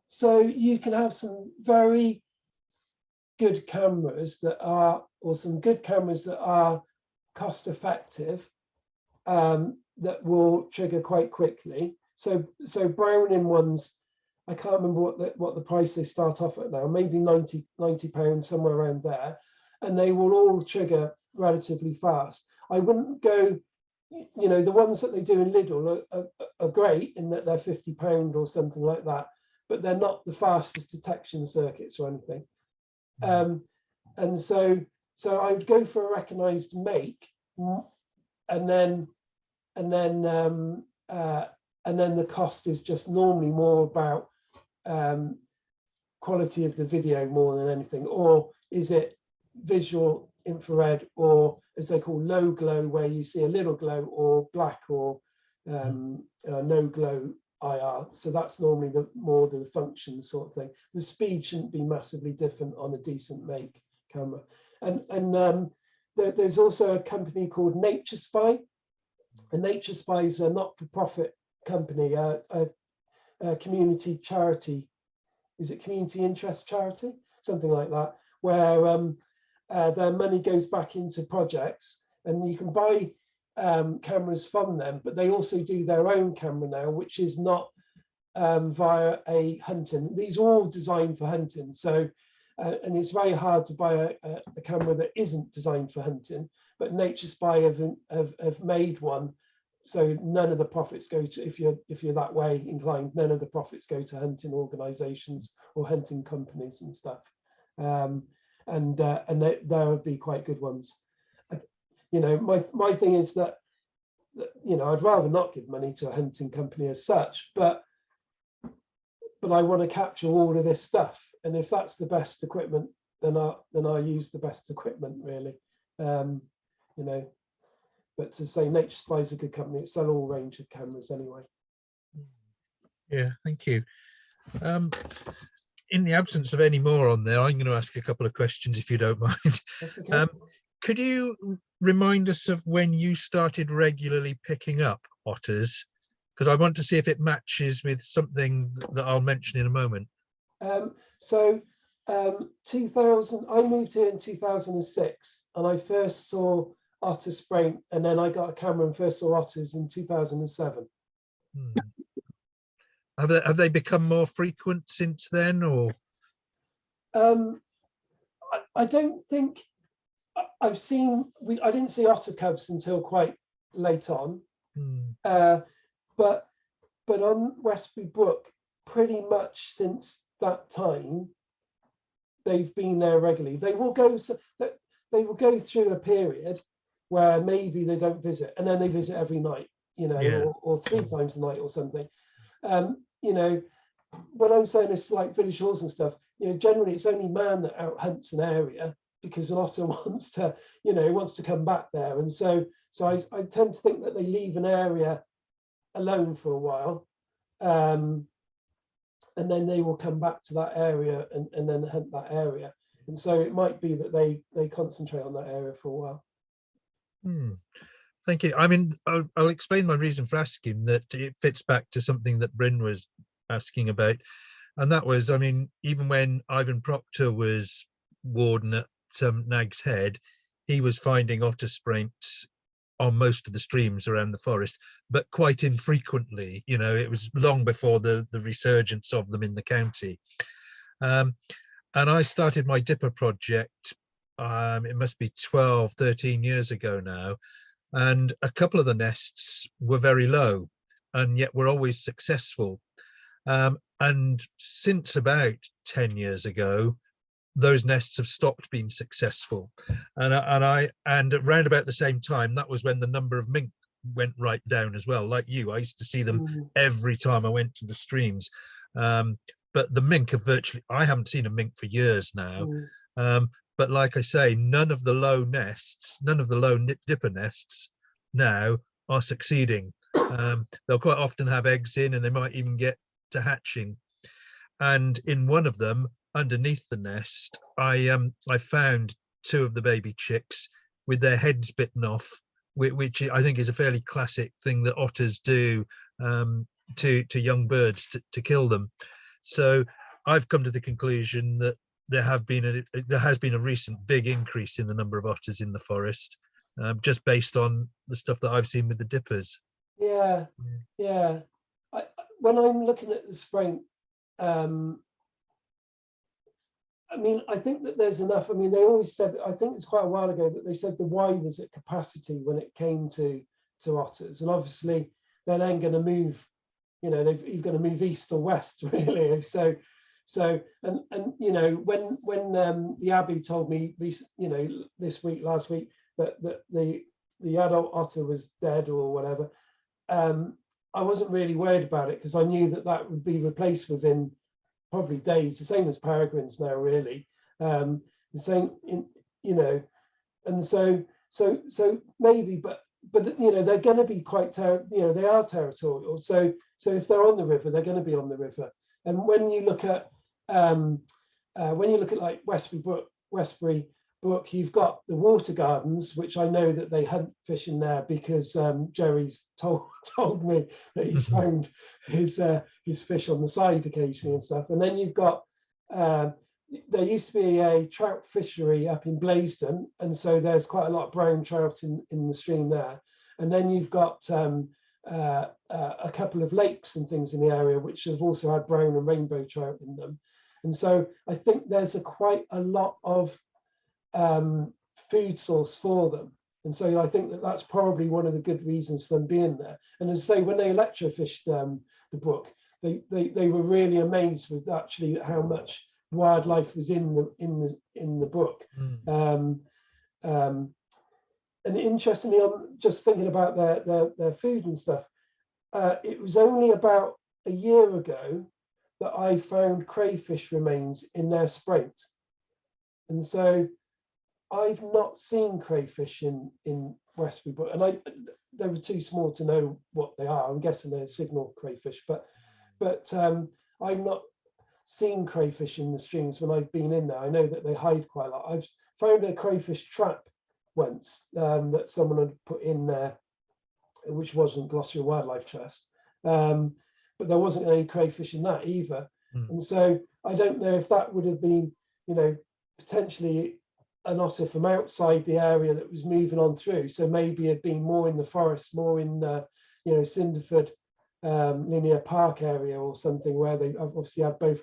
So you can have some very good cameras that are, or some good cameras that are cost effective, that will trigger quite quickly. So Browning ones, I can't remember what the price they start off at now, maybe 90 pounds, somewhere around there, and they will all trigger relatively fast. I wouldn't go, you know, the ones that they do in Lidl are great in that they're £50 or something like that, but they're not the fastest detection circuits or anything. And so I would go for a recognized make, and then the cost is just normally more about quality of the video more than anything, or is it visual infrared, or as they call low glow, where you see a little glow, or black, or no glow IR. So that's normally more the function sort of thing. The speed shouldn't be massively different on a decent make camera. And there's also a company called Nature Spy, and Nature Spy is a not-for-profit company, a community charity. Is it community interest charity? Something like that, where their money goes back into projects, and you can buy cameras from them, but they also do their own camera now, which is not via a hunting. These are all designed for hunting. So, and it's very hard to buy a camera that isn't designed for hunting, but Nature Spy have made one. So none of the profits go to, if you're that way inclined, none of the profits go to hunting organizations or hunting companies and stuff. And there would be quite good ones. You know, my thing is that, you know, I'd rather not give money to a hunting company as such, but I want to capture all of this stuff, and if that's the best equipment, then I use the best equipment, really. You know, but to say Nature Spy is a good company, it sells all range of cameras anyway. Yeah, thank you. In the absence of any more on there, I'm going to ask a couple of questions, if you don't mind. That's okay. Could you remind us of when you started regularly picking up otters? Because I want to see if it matches with something that I'll mention in a moment. 2000, I moved here in 2006, and I first saw otter spray, and then I got a camera and first saw otters in 2007. Have they become more frequent since then, or? I don't think I've seen. I didn't see otter cubs until quite late on, but on Westbury Brook, pretty much since that time, they've been there regularly. They will go through a period where maybe they don't visit, and then they visit every night, you know, or 3 times a night or something. You know, when I'm saying it's like village halls and stuff, you know, generally it's only man that out hunts an area because an otter wants to, you know, wants to come back there. And so I tend to think that they leave an area alone for a while, and then they will come back to that area and then hunt that area. And so it might be that they concentrate on that area for a while. Thank you. I mean, I'll explain my reason for asking that. It fits back to something that Bryn was asking about, and that was, I mean, even when Ivan Proctor was warden at Nag's Head, he was finding otter spraints on most of the streams around the forest, but quite infrequently. You know, it was long before the resurgence of them in the county. And I started my dipper project, it must be 12, 13 years ago now, and a couple of the nests were very low, and yet were always successful. And since about 10 years ago, those nests have stopped being successful. And around about the same time, that was when the number of mink went right down as well. Like you, I used to see them every time I went to the streams. But the mink have virtually, I haven't seen a mink for years now. But like I say, none of the low nests, none of the low dipper nests now are succeeding. They'll quite often have eggs in, and they might even get to hatching. And in one of them, underneath the nest, I found 2 of the baby chicks with their heads bitten off, which I think is a fairly classic thing that otters do to young birds to kill them. So I've come to the conclusion that there has been a recent big increase in the number of otters in the forest, just based on the stuff that I've seen with the dippers. Yeah. When I'm looking at the spring, I mean, I think that there's enough. I mean, they always said, I think it's quite a while ago, that they said the Y was at capacity when it came to otters, and obviously they're then going to move. You know, you've got to move east or west, really. So and you know, when the Abbey told me, you know, last week that the adult otter was dead or whatever, I wasn't really worried about it, because I knew that would be replaced within probably days, the same as peregrines now, really. The same, you know, and so maybe, but you know, they're going to be quite, you know, they are territorial. So if they're on the river, they're going to be on the river. And when you look at like Westbury Brook, you've got the water gardens, which I know that they hunt fish in there, because Jerry's told me that he's found his fish on the side occasionally and stuff. And then you've got there used to be a trout fishery up in Blaisdon, and so there's quite a lot of brown trout in the stream there. And then you've got a couple of lakes and things in the area which have also had brown and rainbow trout in them. And so I think there's quite a lot of food source for them. And so I think that's probably one of the good reasons for them being there. And as I say, when they electrofished the brook, they were really amazed with actually how much wildlife was in the brook. And interestingly, on just thinking about their food and stuff, it was only about a year ago that I found crayfish remains in their sprate. And so I've not seen crayfish in Westbury Brook, and they were too small to know what they are. I'm guessing they're signal crayfish, but I've not seen crayfish in the streams when I've been in there. I know that they hide quite a lot. I've found a crayfish trap once that someone had put in there, which wasn't Gloucester Wildlife Trust, but there wasn't any crayfish in that either. And so I don't know if that would have been, you know, potentially an otter from outside the area that was moving on through. So maybe it'd been more in the forest, more in you know, Cinderford Linear Park area or something, where they obviously had both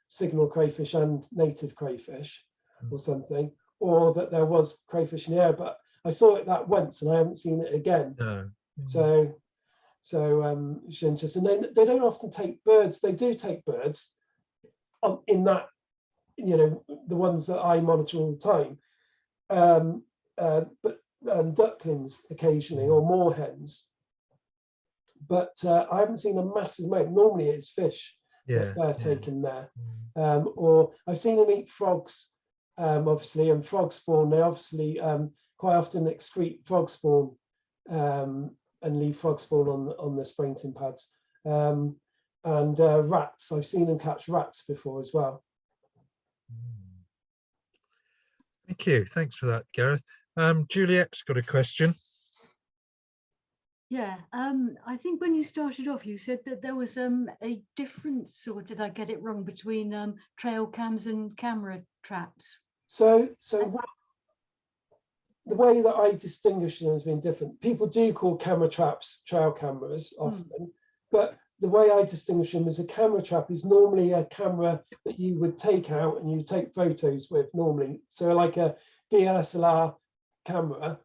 signal crayfish and native crayfish or something, or that there was crayfish in the air. But I saw it that once and I haven't seen it again. No. So it's interesting. They don't often take birds. They do take birds in that, you know, the ones that I monitor all the time, but ducklings occasionally, or moorhens. But I haven't seen a massive amount. Normally it's fish that they're taking there. Or I've seen them eat frogs, obviously, and frog spawn. They obviously quite often excrete frog spawn and leave frog spawn on the sprinting pads. And rats, I've seen them catch rats before as well. Thank you. Thanks for that, Gareth. Juliet's got a question. Yeah, I think when you started off, you said that there was a difference, or did I get it wrong, between trail cams and camera traps? So the way that I distinguish them has been different. People do call camera traps trail cameras often, but the way I distinguish them is a camera trap is normally a camera that you would take out and you take photos with normally. So like a DSLR camera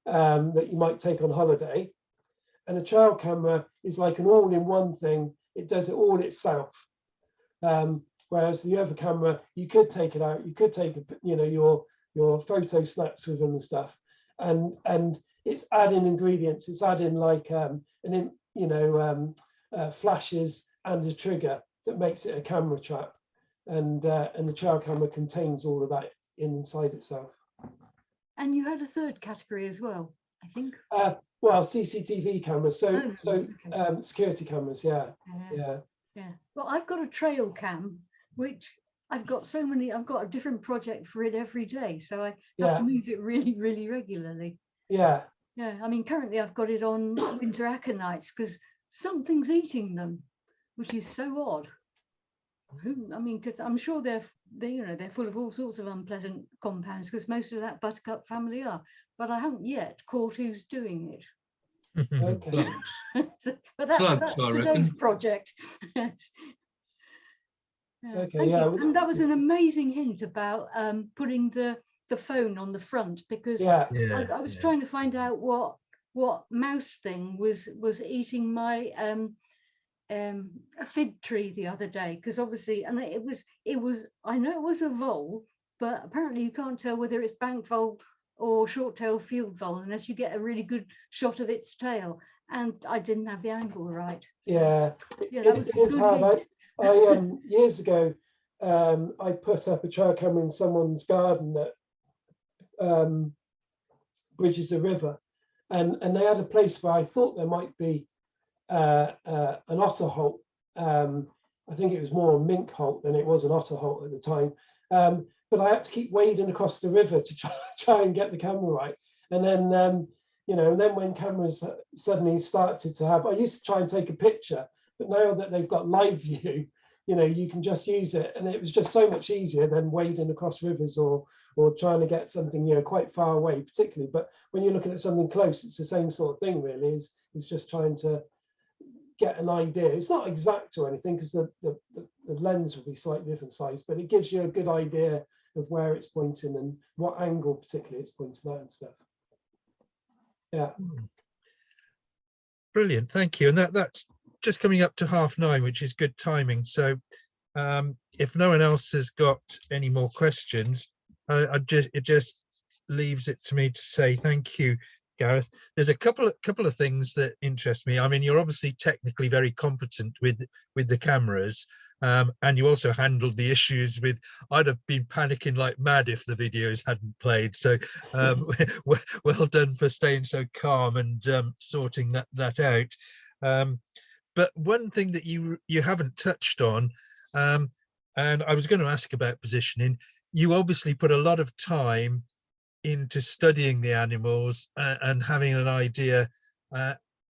that you might take on holiday. And a trail camera is like an all-in-one thing. It does it all itself. Whereas the other camera, you could take it out. You could take, you know, your photo snaps with them and stuff. And it's adding ingredients. It's adding like flashes and a trigger that makes it a camera trap. and the trail camera contains all of that inside itself. And you had a third category as well, I think. Well, CCTV cameras, so okay. security cameras, yeah. Yeah. Well, I've got a trail cam, which I've got I've got a different project for it every day. So I have to move it really, really regularly. Yeah. Yeah. I mean, currently I've got it on winter aconites because something's eating them, which is so odd. I mean, because I'm sure they're full of all sorts of unpleasant compounds because most of that buttercup family are, but I haven't yet caught who's doing it. Okay. Slugs. But that's Slugs, I today's reckon. project. Yes. Yeah, Okay, thank yeah. you. And that was an amazing hint about putting the phone on the front, because Yeah. I was trying to find out what mouse thing was eating my a fig tree the other day, because obviously, and it was I know it was a vole, but apparently you can't tell whether it's bank vole or short-tailed field vole unless you get a really good shot of its tail, and I didn't have the angle right. So, Yeah, that was it a is good hard. hint. I years ago, I put up a trail camera in someone's garden that bridges a river, and they had a place where I thought there might be an otter holt. I think it was more a mink holt than it was an otter holt at the time. But I had to keep wading across the river to try and get the camera right. And then, and then when cameras suddenly started to have, I used to try and take a picture, but now that they've got live view, you can just use it. And it was just so much easier than wading across rivers or trying to get something, quite far away, particularly. But when you're looking at something close, it's the same sort of thing, really, is just trying to get an idea. It's not exact or anything because the lens will be slightly different size, but it gives you a good idea of where it's pointing and what angle particularly it's pointing at and stuff. Yeah. Brilliant, thank you. And that's just coming up to 9:30, which is good timing. So if no one else has got any more questions, it just leaves it to me to say thank you, Gareth. There's a couple of things that interest me. I mean, you're obviously technically very competent with the cameras, and you also handled the issues with. I'd have been panicking like mad if the videos hadn't played. So well done for staying so calm and sorting that out. But one thing that you haven't touched on, and I was going to ask about positioning. You obviously put a lot of time into studying the animals and having an idea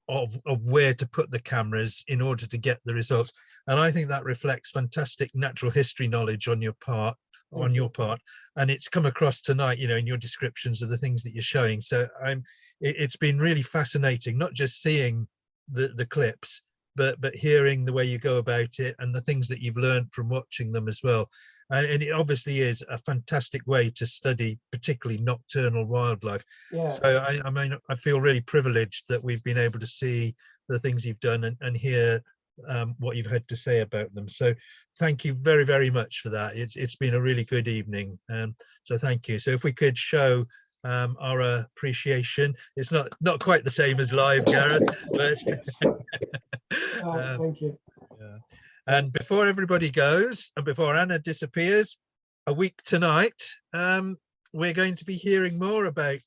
of where to put the cameras in order to get the results. And I think that reflects fantastic natural history knowledge on your part, and it's come across tonight, in your descriptions of the things that you're showing. So it's been really fascinating, not just seeing the clips, but hearing the way you go about it and the things that you've learned from watching them as well. And it obviously is a fantastic way to study, particularly nocturnal wildlife. Yeah. So I feel really privileged that we've been able to see the things you've done and hear what you've had to say about them. So thank you very, very much for that. It's been a really good evening. So thank you. So if we could show our appreciation. It's not quite the same as live, Gareth, but Thank you. yeah. And before everybody goes, and before Anna disappears, a week tonight, we're going to be hearing more about